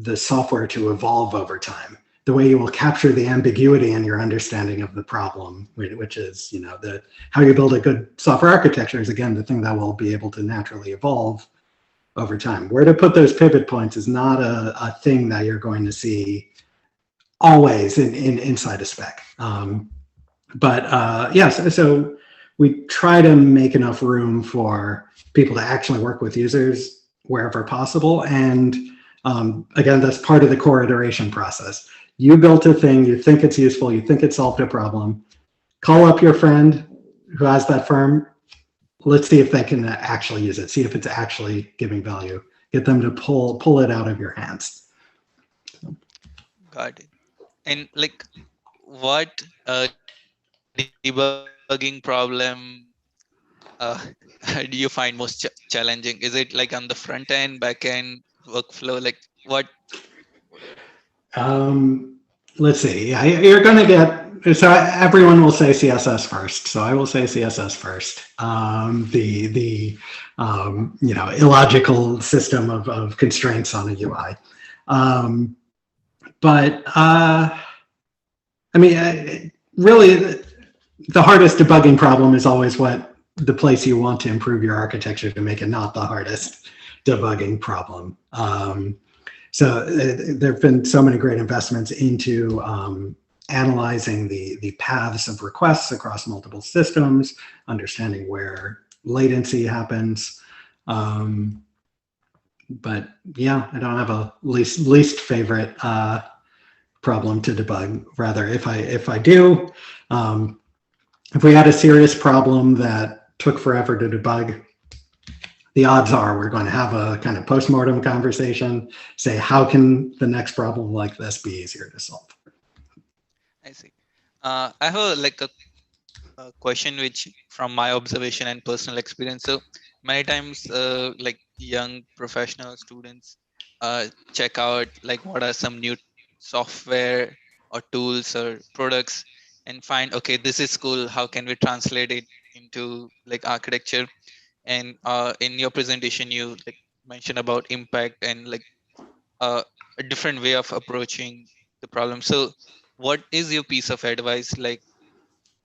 B: the software to evolve over time, the way you will capture the ambiguity in your understanding of the problem, which is, how you build a good software architecture is, again, the thing that will be able to naturally evolve over time. Where to put those pivot points is not a thing that you're going to see always inside a spec. So we try to make enough room for people to actually work with users wherever possible. And again, that's part of the core iteration process. You built a thing, you think it's useful, you think it solved a problem, call up your friend who has that firm. Let's see if they can actually use it, see if it's actually giving value, get them to pull it out of your hands.
A: Got it. And like, what debugging problem do you find most challenging? Is it like on the front end, back end, workflow? Like what?
B: Let's see. You're going to get, so everyone will say CSS first. So I will say CSS first. The illogical system of constraints on a UI. Really, the hardest debugging problem is always the place you want to improve your architecture to make it not the hardest debugging problem. So there have been so many great investments into analyzing the paths of requests across multiple systems, understanding where latency happens. But yeah, I don't have a least favorite problem to debug. Rather, if I do, if we had a serious problem that took forever to debug, the odds are we're going to have a kind of post-mortem conversation, say, how can the next problem like this be easier to solve?
A: I see. I have a question which, from my observation and personal experience, so many times like young professional students check out like what are some new software or tools or products and find, okay, this is cool, how can we translate it into like architecture? And in your presentation you like mentioned about impact and like a different way of approaching the problem. So what is your piece of advice, like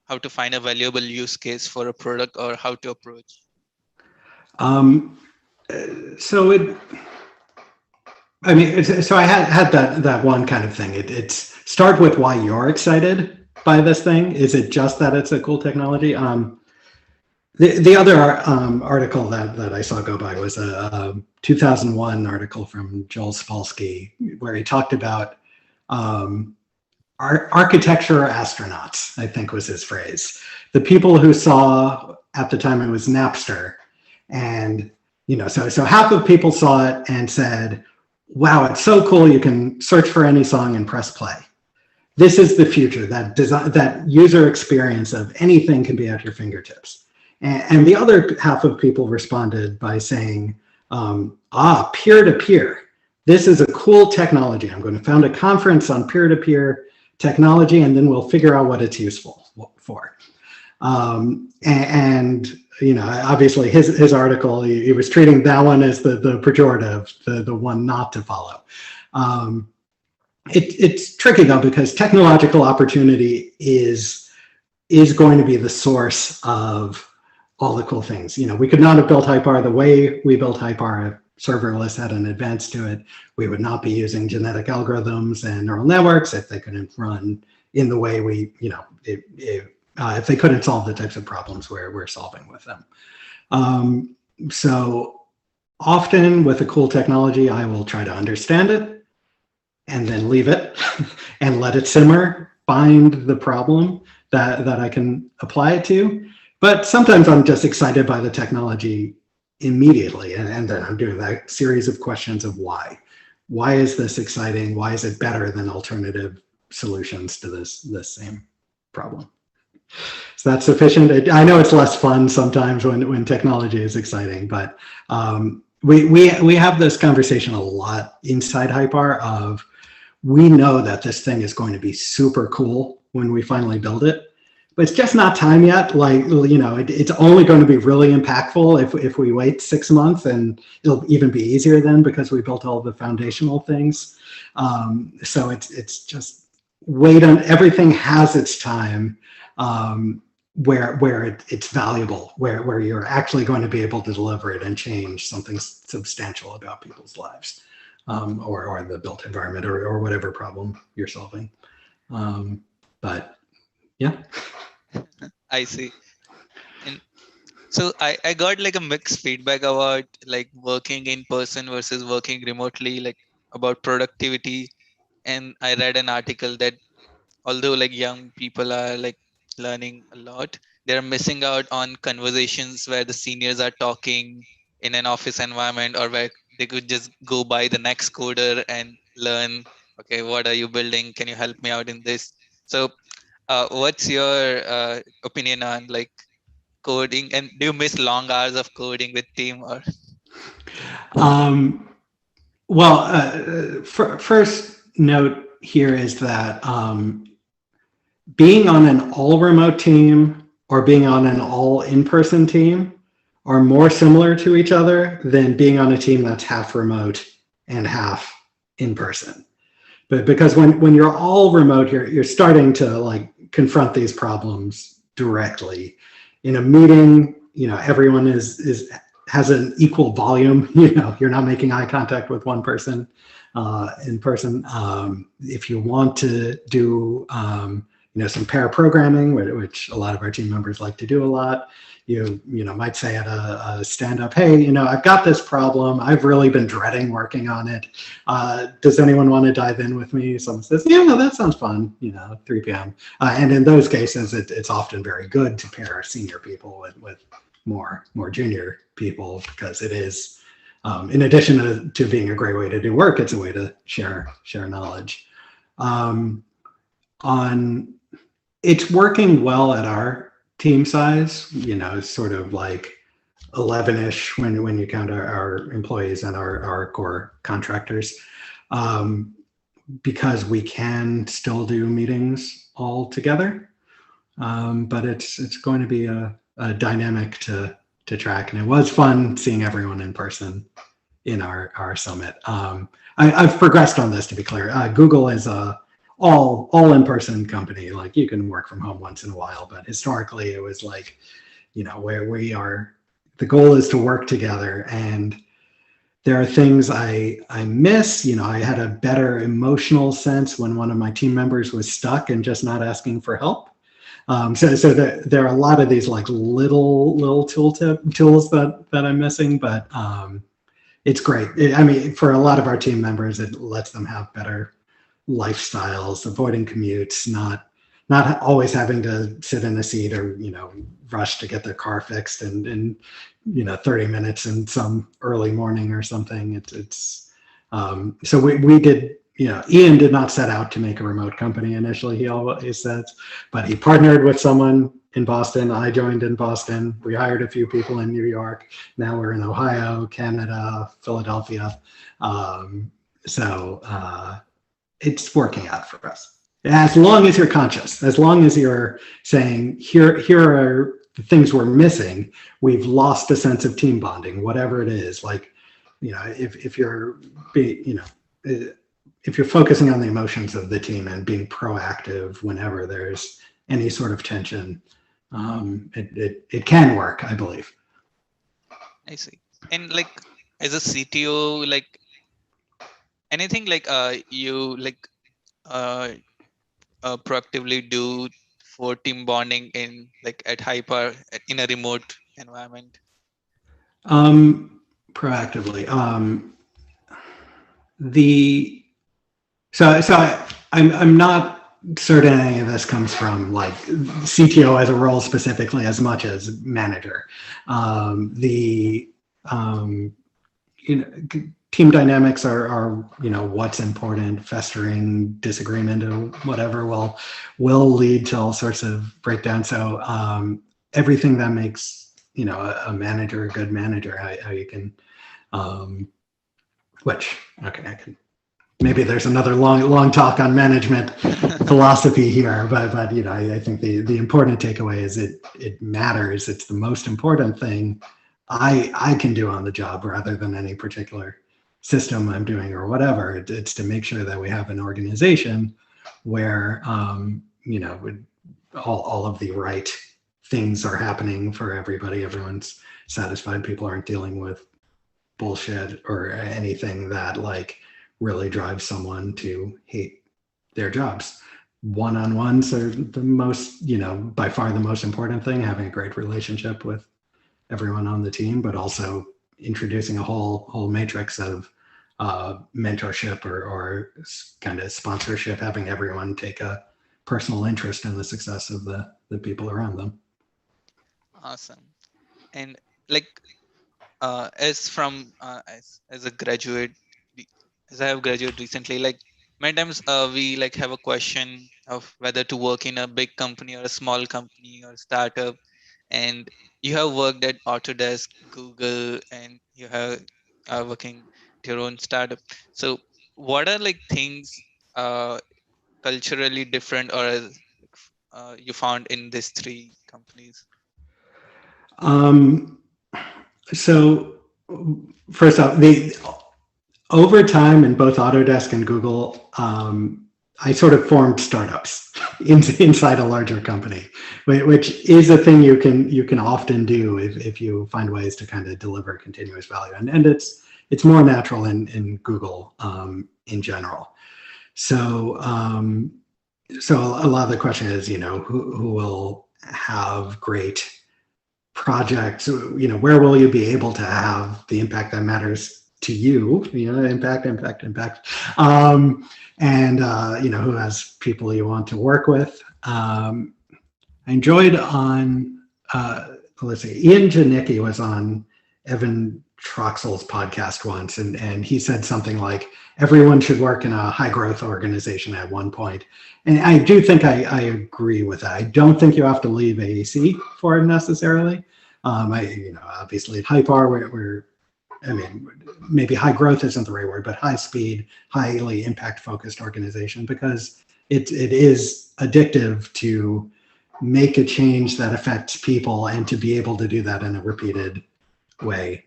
A: how to find a valuable use case for a product or how to approach?
B: So I had that one kind of thing. It's start with why you're excited by this thing. Is it just that it's a cool technology? The other article that I saw go by was a 2001 article from Joel Spolsky, where he talked about architecture astronauts, I think was his phrase. The people who saw, at the time it was Napster, and so half of people saw it and said, wow, it's so cool, you can search for any song and press play. This is the future, that user experience of anything can be at your fingertips. And the other half of people responded by saying, peer-to-peer. This is a cool technology. I'm going to found a conference on peer-to-peer technology, and then we'll figure out what it's useful for. Obviously his article, he was treating that one as the pejorative, the one not to follow. It's tricky though, because technological opportunity is going to be the source of all the cool things. We could not have built Hypar the way we built Hypar if serverless had an advance to it. We would not be using genetic algorithms and neural networks if they couldn't run in the way if they couldn't solve the types of problems we're solving with them. So often with a cool technology, I will try to understand it and then leave it and let it simmer, find the problem that I can apply it to. But sometimes I'm just excited by the technology immediately, and then I'm doing that series of questions of why. Why is this exciting? Why is it better than alternative solutions to this same problem? Is that sufficient? I know it's less fun sometimes when technology is exciting, but we have this conversation a lot inside Hypar of, we know that this thing is going to be super cool when we finally build it, but it's just not time yet. Like, it's only going to be really impactful if we wait 6 months, and it'll even be easier then because we built all the foundational things. So it's just wait on, everything has its time. Where it's valuable, where you're actually going to be able to deliver it and change something substantial about people's lives, or the built environment, or whatever problem you're solving. But yeah.
A: I see. And so I got like a mixed feedback about like working in person versus working remotely, like about productivity. And I read an article that although like young people are like learning a lot, they're missing out on conversations where the seniors are talking in an office environment, or where they could just go by the next coder and learn, okay, what are you building, can you help me out in this? So what's your opinion on like coding, and do you miss long hours of coding with team? Or
B: Well, first note here is that being on an all remote team or being on an all in-person team are more similar to each other than being on a team that's half remote and half in person. But because when you're all remote, you're starting to like confront these problems directly. In a meeting, everyone has an equal volume. You're not making eye contact with one person in person. If you want to do some pair programming, which a lot of our team members like to do a lot, you might say at a stand-up, hey, I've got this problem. I've really been dreading working on it. Does anyone want to dive in with me? Someone says, yeah, no, that sounds fun, 3 p.m. And in those cases, it's often very good to pair senior people with more junior people, because it is, in addition to being a great way to do work, it's a way to share knowledge. It's working well at our team size, sort of like 11-ish when you count our employees and our core contractors, because we can still do meetings all together. But it's going to be a dynamic to track, and it was fun seeing everyone in person in our summit. I've progressed on this, to be clear. Google is a all in-person company. Like, you can work from home once in a while, but historically it was like, where we are, the goal is to work together. And there are things I miss. I had a better emotional sense when one of my team members was stuck and just not asking for help. So there are a lot of these like little tools that I'm missing, but it's great. For a lot of our team members, it lets them have better lifestyles, avoiding commutes, not always having to sit in a seat or rush to get their car fixed in 30 minutes in some early morning or something. So we did. Ian did not set out to make a remote company initially, he always says, but he partnered with someone in Boston. I joined in Boston. We hired a few people in New York. Now we're in Ohio, Canada, Philadelphia. It's working out for us. As long as you're conscious, as long as you're saying, here are the things we're missing. We've lost a sense of team bonding, whatever it is. Like, if you're focusing on the emotions of the team and being proactive whenever there's any sort of tension, it can work, I believe.
A: I see. And like, as a CTO, like anything like you like proactively do for team bonding in like at Hypar in a remote environment?
B: Proactively, I'm not certain any of this comes from like CTO as a role specifically as much as manager. team dynamics are what's important. Festering disagreement or whatever will lead to all sorts of breakdowns. So everything that makes a manager a good manager, how you can which okay, I can maybe there's another long talk on management philosophy here, but I think the important takeaway is it matters. It's the most important thing I can do on the job rather than any particular system I'm doing or whatever. It's to make sure that we have an organization where all of the right things are happening for everybody. Everyone's satisfied. People aren't dealing with bullshit or anything that really drives someone to hate their jobs. One-on-ones are the most, by far the most important thing, having a great relationship with everyone on the team, but also introducing a whole matrix of mentorship or kind of sponsorship, having everyone take a personal interest in the success of the people around them.
A: Awesome. And as a graduate, as I have graduated recently, many times we have a question of whether to work in a big company or a small company or startup. And you have worked at Autodesk, Google, and you have working at your own startup. So what are things culturally different or you found in these three companies?
B: So first off, over time in both Autodesk and Google, I sort of formed startups inside a larger company, which is a thing you can often do if you find ways to kind of deliver continuous value, and it's more natural in Google in general. So so a lot of the question is, who will have great projects, where will you be able to have the impact that matters to you, impact, and who has people you want to work with. I enjoyed on, let's see, Ian Janicki was on Evan Troxel's podcast once, and he said something like, everyone should work in a high growth organization at one point. And I do think I agree with that. I don't think you have to leave AEC for it necessarily. Obviously at Hypar, we're maybe high growth isn't the right word, but high speed, highly impact focused organization, because it is addictive to make a change that affects people and to be able to do that in a repeated way.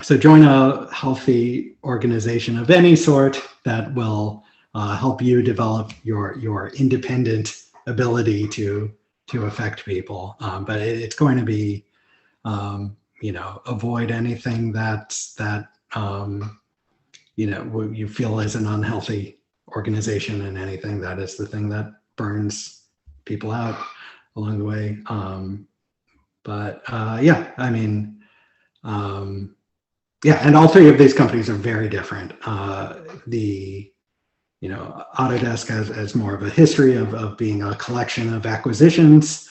B: So join a healthy organization of any sort that will help you develop your independent ability to affect people. But it's going to be, avoid anything that you feel is an unhealthy organization, and anything that is the thing that burns people out along the way. And all three of these companies are very different. Autodesk has more of a history of being a collection of acquisitions.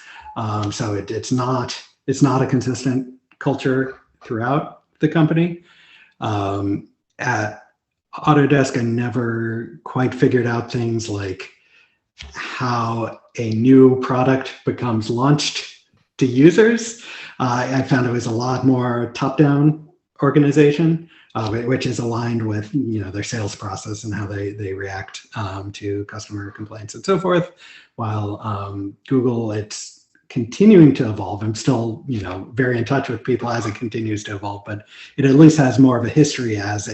B: So it's not a consistent culture throughout the company. At Autodesk, I never quite figured out things like how a new product becomes launched to users. I found it was a lot more top-down organization, which is aligned with their sales process and how they react to customer complaints and so forth. While Google, it's continuing to evolve. I'm still very in touch with people as it continues to evolve, but it at least has more of a history as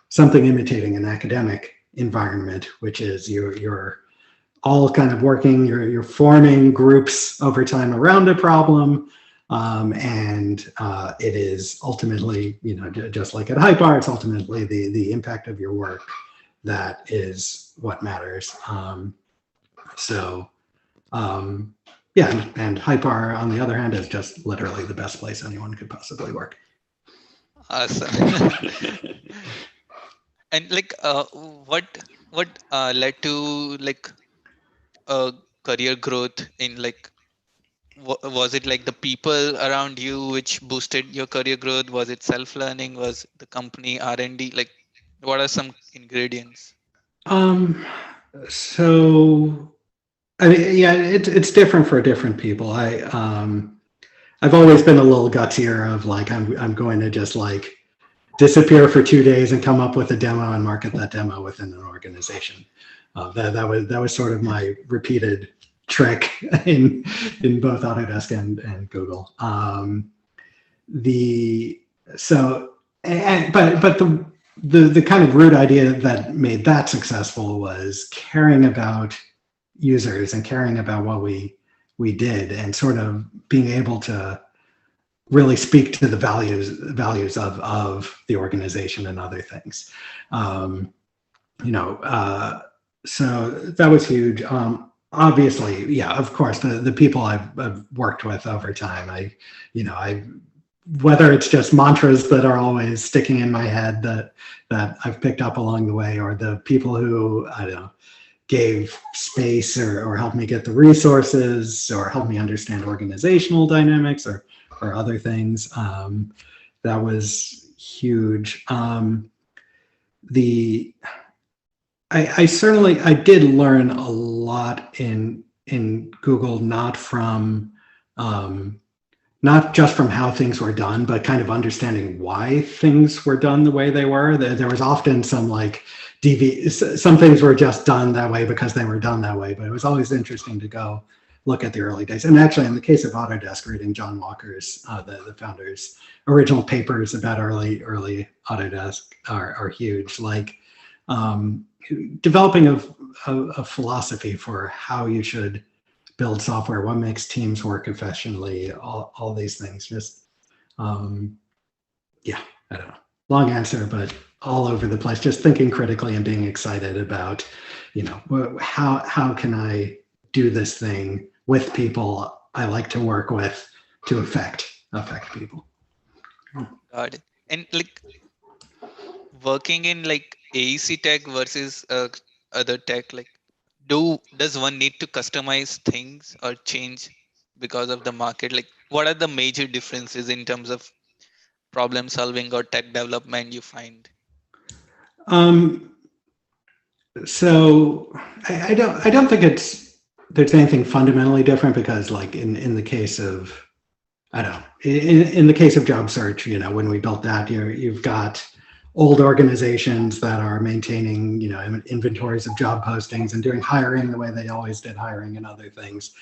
B: something imitating an academic environment, which is you're all kind of working, you're forming groups over time around a problem. And it is ultimately, just like at Hypar, it's ultimately the impact of your work that is what matters. And Hypar, on the other hand, is just literally the best place anyone could possibly work.
A: Awesome. And what led to career growth in Was it like the people around you which boosted your career growth? Was it self-learning? Was the company R&D? Like, what are some ingredients?
B: Um, so I mean, yeah, it's different for different people. I've always been a little gutsier of like I'm going to just like disappear for 2 days and come up with a demo and market that demo within an organization. That was sort of my repeated trick in both Autodesk and Google. The so but the kind of root idea that made that successful was caring about users and caring about what we did and sort of being able to really speak to the values of the organization and other things. Um, so that was huge. Obviously, yeah, of course, the people I've worked with over time, I whether it's just mantras that are always sticking in my head that I've picked up along the way, or the people who I don't know gave space or helped me get the resources or helped me understand organizational dynamics or other things. That was huge. The I certainly I did learn a lot in Google, not just from how things were done, but kind of understanding why things were done the way they were. There was often some like some things were just done that way because they were done that way, but it was always interesting to go look at the early days. And actually, in the case of Autodesk, reading John Walker's, the founder's original papers about early Autodesk are huge. Like developing a philosophy for how you should build software, what makes teams work efficiently, all these things. Just yeah, I don't know. Long answer, but all over the place. Just thinking critically and being excited about, how can I do this thing with people I like to work with to affect people.
A: Got it. And like working in like AEC tech versus other tech, like does one need to customize things or change because of the market? Like, what are the major differences in terms of problem solving or tech development you find?
B: Um, so I don't think there's anything fundamentally different, because like in the case of I don't know, in the case of job search, when we built that, you've got old organizations that are maintaining, inventories of job postings and doing hiring the way they always did hiring and other things.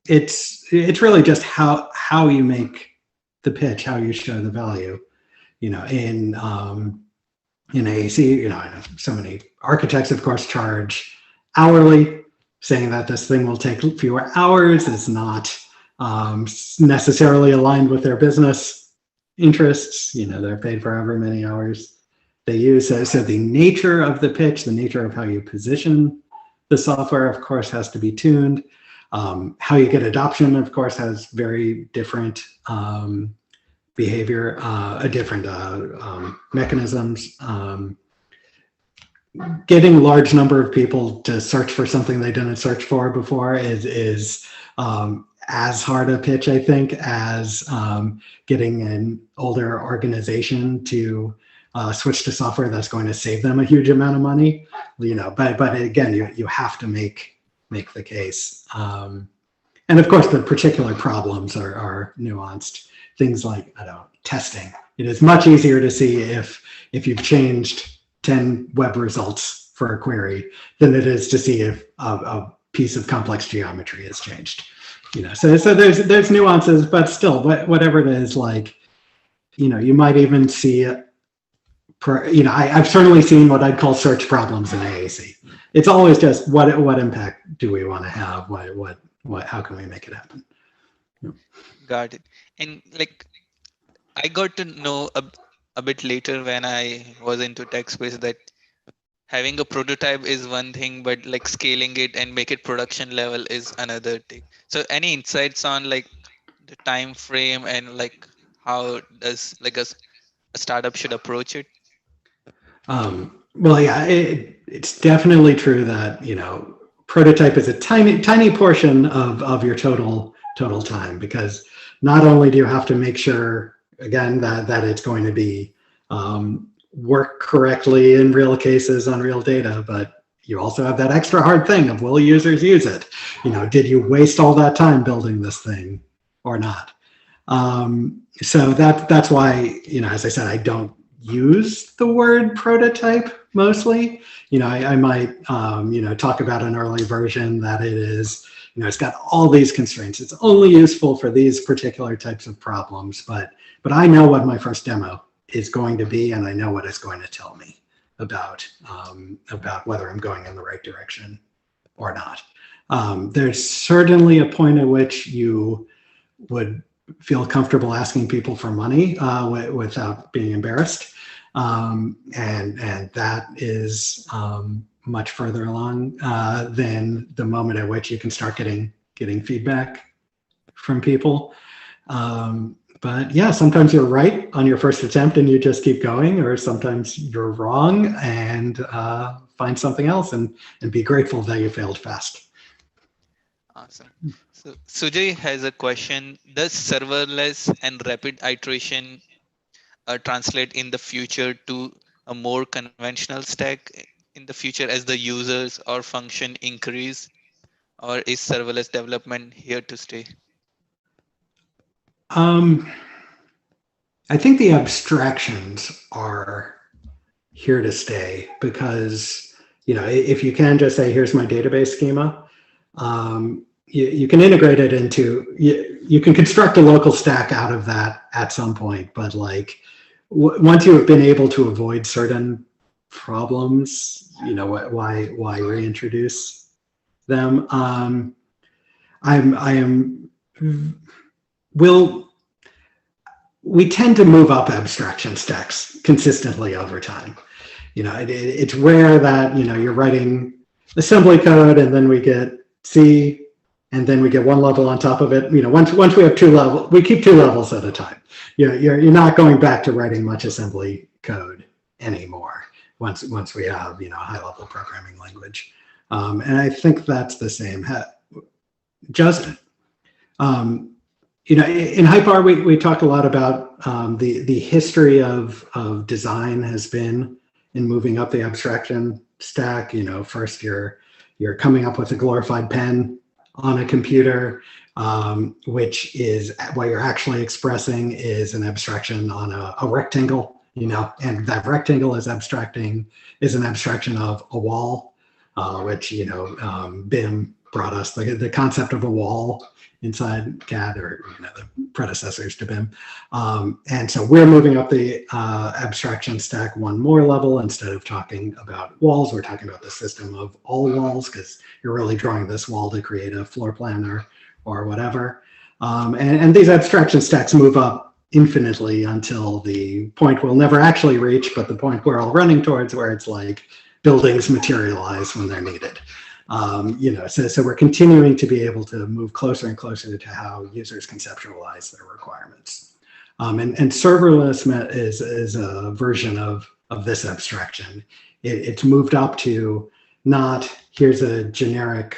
B: It's really just how you make the pitch, how you show the value, in AEC, I know so many architects, of course, charge hourly. Saying that this thing will take fewer hours is not necessarily aligned with their business interests. They're paid for however many hours they use. So the nature of the pitch, the nature of how you position the software, of course, has to be tuned. How you get adoption, of course, has very different behavior, different mechanisms. Getting a large number of people to search for something they didn't search for before is as hard a pitch, I think, as getting an older organization to switch to software that's going to save them a huge amount of money. But again, you have to make the case. And of course, the particular problems are nuanced. Things like, testing. It is much easier to see if you've changed 10 web results for a query than it is to see if a piece of complex geometry has changed. So there's nuances, but still, whatever it is, like, you might even see it. I've certainly seen what I'd call search problems in AEC. It's always just what impact do we want to have? How can we make it happen?
A: Got it. And like, I got to know a bit later when I was into tech space that having a prototype is one thing, but like scaling it and make it production level is another thing. So any insights on like the time frame and like how does like a startup should approach it?
B: Well, yeah, it's definitely true that, prototype is a tiny portion of your total time, because not only do you have to make sure, again, that it's going to be work correctly in real cases on real data, but you also have that extra hard thing of, will users use it? Did you waste all that time building this thing or not? So that's why, as I said, I don't use the word prototype mostly. I might, talk about an early version that it is, it's got all these constraints. It's only useful for these particular types of problems, but I know what my first demo is going to be, and I know what it's going to tell me about whether I'm going in the right direction or not. There's certainly a point at which you would feel comfortable asking people for money without being embarrassed. And that is much further along than the moment at which you can start getting feedback from people. But yeah, sometimes you're right on your first attempt and you just keep going, or sometimes you're wrong and find something else and be grateful that you failed fast.
A: Awesome. So Sujay has a question. Does serverless and rapid iteration translate in the future to a more conventional stack in the future as the users or function increase, or is serverless development here to stay?
B: I think the abstractions are here to stay, because if you can just say, here's my database schema, you can integrate it into, you can construct a local stack out of that at some point, but once you have been able to avoid certain problems, why reintroduce them? We tend to move up abstraction stacks consistently over time. It's rare that you're writing assembly code and then we get C and then we get one level on top of it. Once we have two levels, we keep two levels at a time. You're not going back to writing much assembly code anymore once we have a high level programming language. And I think that's the same. In Hypar, we talk a lot about the history of design has been in moving up the abstraction stack. First you're coming up with a glorified pen on a computer, which is what you're actually expressing is an abstraction on a rectangle, and that rectangle is an abstraction of a wall, which, BIM brought us the concept of a wall inside CAD, or the predecessors to BIM. And so we're moving up the abstraction stack one more level. Instead of talking about walls, we're talking about the system of all walls, because you're really drawing this wall to create a floor plan or whatever. And these abstraction stacks move up infinitely until the point we'll never actually reach, but the point we're all running towards, where it's like buildings materialize when they're needed. So we're continuing to be able to move closer and closer to how users conceptualize their requirements. And serverless is a version of this abstraction. It's moved up to not, here's a generic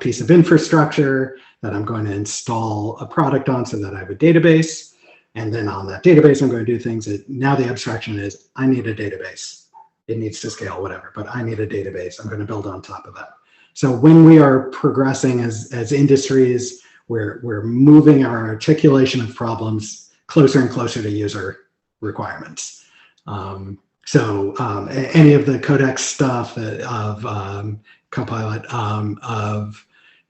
B: piece of infrastructure that I'm going to install a product on so that I have a database. And then on that database, I'm going to do things that now the abstraction is, I need a database. It needs to scale, whatever, but I need a database. I'm going to build on top of that. So when we are progressing as industries, we're moving our articulation of problems closer and closer to user requirements. Any of the codex stuff of Copilot,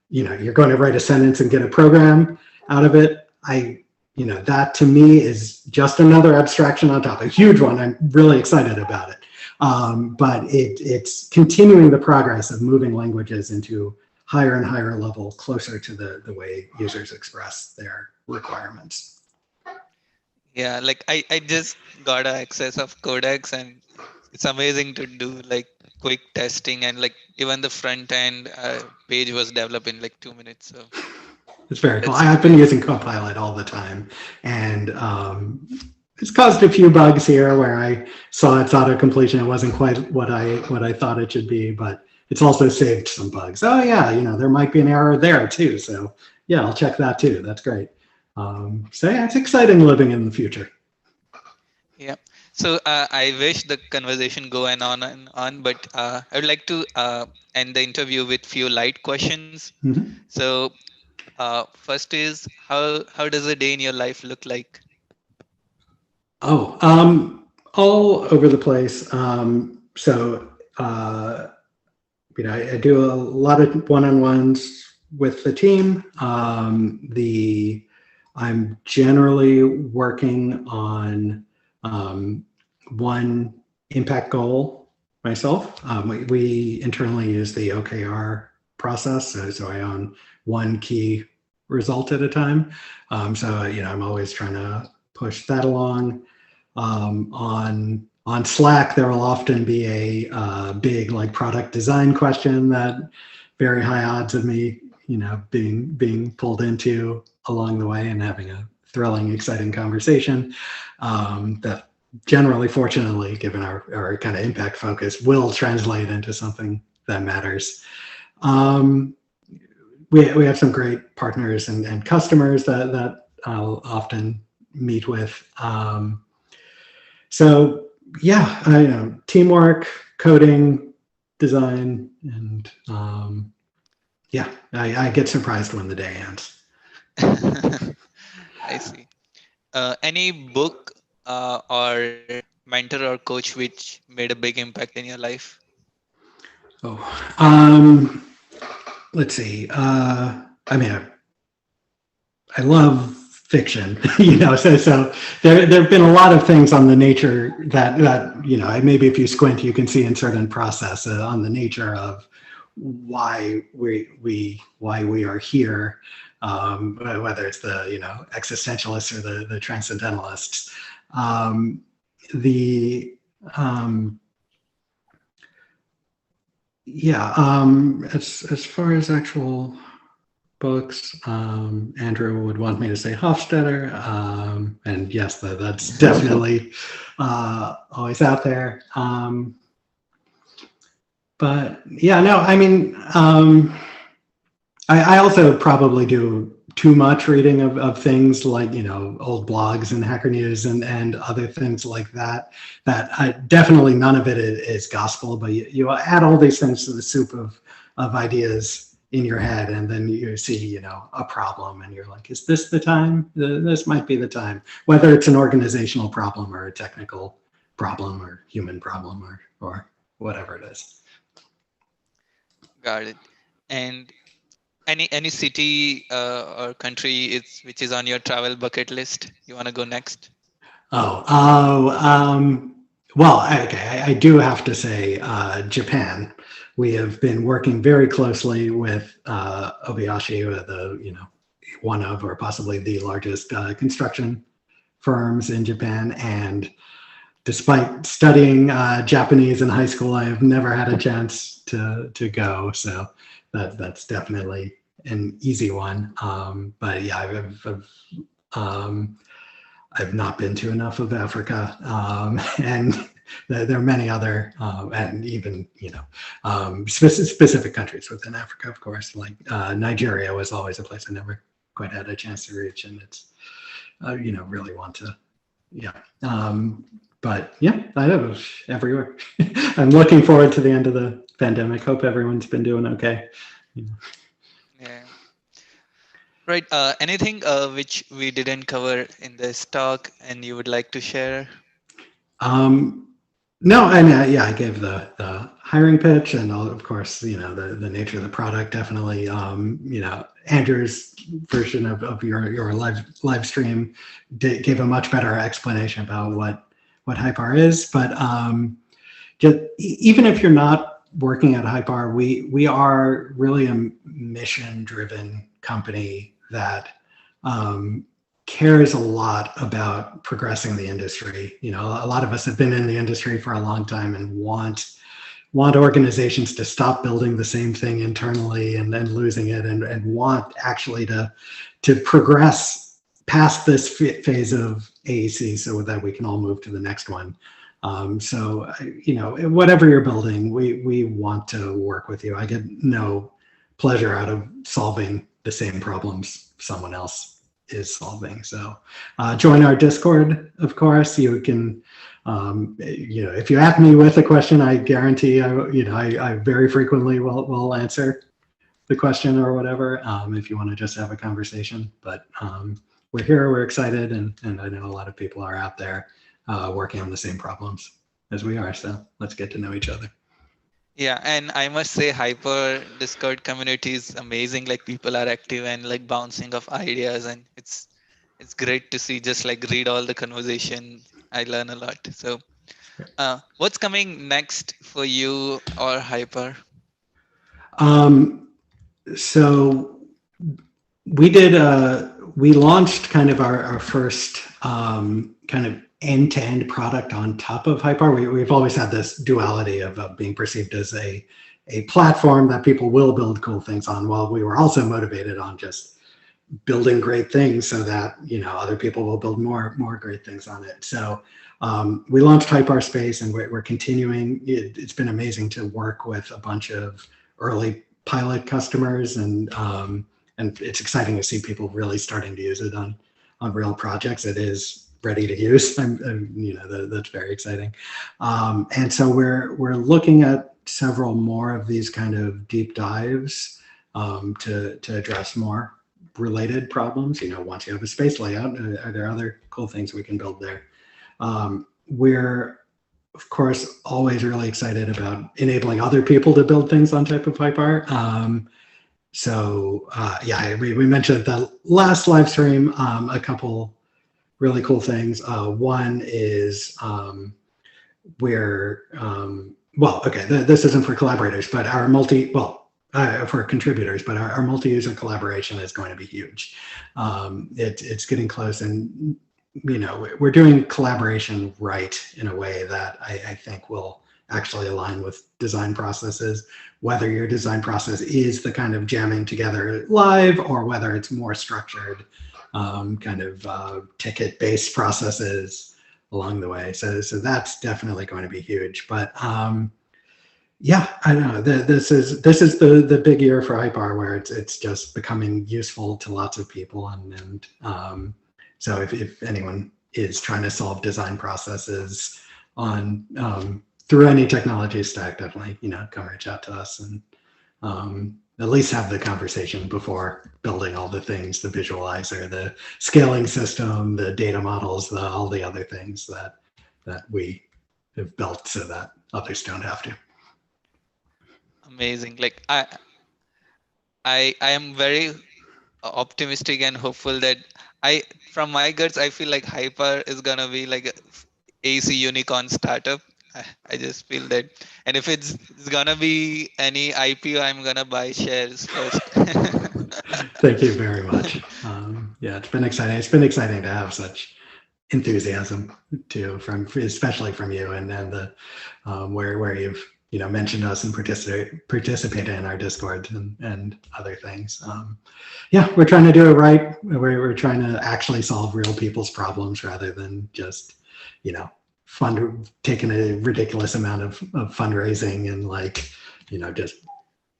B: you're going to write a sentence and get a program out of it. That to me is just another abstraction on top, a huge one. I'm really excited about it. But it's continuing the progress of moving languages into higher and higher level, closer to the way users express their requirements.
A: Yeah, I just got access of Codex, and it's amazing to do quick testing, and even the front end page was developed in 2 minutes. So
B: it's very cool. I've been using Copilot all the time, and it's caused a few bugs here where I saw its auto completion. It wasn't quite what I thought it should be, but it's also saved some bugs. Oh yeah, there might be an error there too. So yeah, I'll check that too. That's great. So yeah, it's exciting living in the future.
A: Yeah. So I wish the conversation go and on, but I would like to end the interview with few light questions.
B: Mm-hmm.
A: So first is how does a day in your life look like?
B: Oh, all over the place. So, I do a lot of one-on-ones with the team. I'm generally working on one impact goal myself. We internally use the OKR process, so I own one key result at a time. I'm always trying to push that along. On Slack, there will often be a big product design question that very high odds of me, being pulled into along the way and having a thrilling, exciting conversation that generally, fortunately, given our kind of impact focus, will translate into something that matters. We have some great partners and customers that I'll often meet with. So yeah, teamwork, coding, design, and I get surprised when the day ends.
A: I see. Any book or mentor or coach which made a big impact in your life?
B: Let's see. I love fiction, so there have been a lot of things on the nature that maybe if you squint, you can see in certain process on the nature of why we are here, whether it's the existentialists or the transcendentalists. As far as actual books, Andrew would want me to say Hofstadter, and yes, that's definitely always out there. But yeah, no, I mean, I also probably do too much reading of things like old blogs and Hacker News and other things like that. Definitely none of it is gospel, but you add all these things to the soup of ideas in your head, and then you see a problem, and you're like, is this the time? This might be the time. Whether it's an organizational problem or a technical problem or human problem or whatever it is.
A: Got it. And any city or country which is on your travel bucket list you want to go next?
B: Well, okay, I do have to say Japan. We have been working very closely with Obayashi, one of or possibly the largest construction firms in Japan. And despite studying Japanese in high school, I have never had a chance to go. So that's definitely an easy one. But yeah, I've not been to enough of Africa, and there are many other, and even specific countries within Africa, of course. Like Nigeria was always a place I never quite had a chance to reach, and it's really want to, but yeah, I know everywhere. I'm looking forward to the end of the pandemic. Hope everyone's been doing okay.
A: Yeah. Right. Anything which we didn't cover in this talk and you would like to share?
B: No, I mean, I gave the hiring pitch, and of course, the nature of the product. Definitely, Andrew's version of your live stream gave a much better explanation about what Hypar is. But just even if you're not working at Hypar, we are really a mission-driven company that cares a lot about progressing the industry. A lot of us have been in the industry for a long time and want organizations to stop building the same thing internally and then losing it, and want actually to progress past this phase of AEC so that we can all move to the next one. So, whatever you're building, we want to work with you. I get no pleasure out of solving the same problems someone else is solving. So join our Discord, of course. You can, if you ask me with a question, I guarantee I very frequently will answer the question or whatever, if you want to just have a conversation. But we're here, we're excited, and I know a lot of people are out there working on the same problems as we are. So let's get to know each other.
A: Yeah, and I must say, Hyper Discord community is amazing. Like people are active and like bouncing off ideas, and it's great to see. Just like read all the conversation, I learn a lot. So, what's coming next for you or Hyper?
B: So we launched kind of our first kind of end-to-end product on top of Hypar. We've always had this duality of being perceived as a platform that people will build cool things on, while we were also motivated on just building great things so that other people will build more great things on it. So we launched Hypar Space, and we're continuing. It's been amazing to work with a bunch of early pilot customers, and it's exciting to see people really starting to use it on real projects. It is ready to use. That's very exciting. And so we're looking at several more of these kind of deep dives to address more related problems. Once you have a space layout, are there other cool things we can build there? We're of course always really excited about enabling other people to build things on type of Hypar. We mentioned at the last live stream a couple really cool things. One is this isn't for collaborators, but for contributors, but our multi-user collaboration is going to be huge. It's getting close, and we're doing collaboration right in a way that I think will actually align with design processes, whether your design process is the kind of jamming together live, or whether it's more structured ticket-based processes along the way. So that's definitely going to be huge. But I don't know. This is the big year for Hypar, where it's just becoming useful to lots of people, and so if anyone is trying to solve design processes on through any technology stack, definitely come reach out to us, and at least have the conversation before building all the things, the visualizer, the scaling system, the data models, all the other things that we have built so that others don't have to.
A: Amazing. Like I am very optimistic and hopeful that from my guts, I feel like Hyper is gonna be like a AEC unicorn startup. I just feel that, and if it's gonna be any IPO, I'm gonna buy shares first.
B: Thank you very much. It's been exciting. It's been exciting to have such enthusiasm too, especially from you, and then the where you've mentioned us and participated in our Discord and other things. We're trying to do it right. We're trying to actually solve real people's problems rather than just taking a ridiculous amount of fundraising and just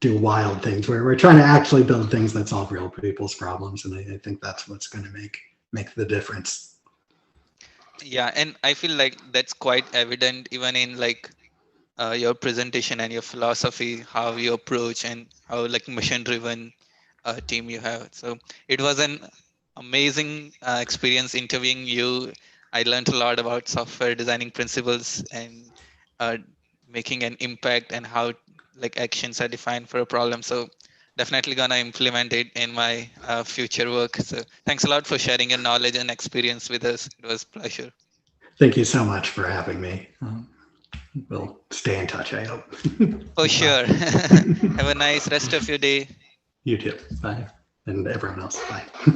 B: do wild things. We're trying to actually build things that solve real people's problems, and I think that's what's going to make the difference.
A: Yeah, and I feel like that's quite evident even in your presentation and your philosophy, how you approach and how mission-driven team you have. So it was an amazing experience interviewing you. I learned a lot about software designing principles and making an impact, and how actions are defined for a problem. So definitely gonna implement it in my future work. So thanks a lot for sharing your knowledge and experience with us. It was a pleasure.
B: Thank you so much for having me. We'll stay in touch, I hope.
A: For sure. Have a nice rest of your day.
B: You too. Bye. And everyone else, bye.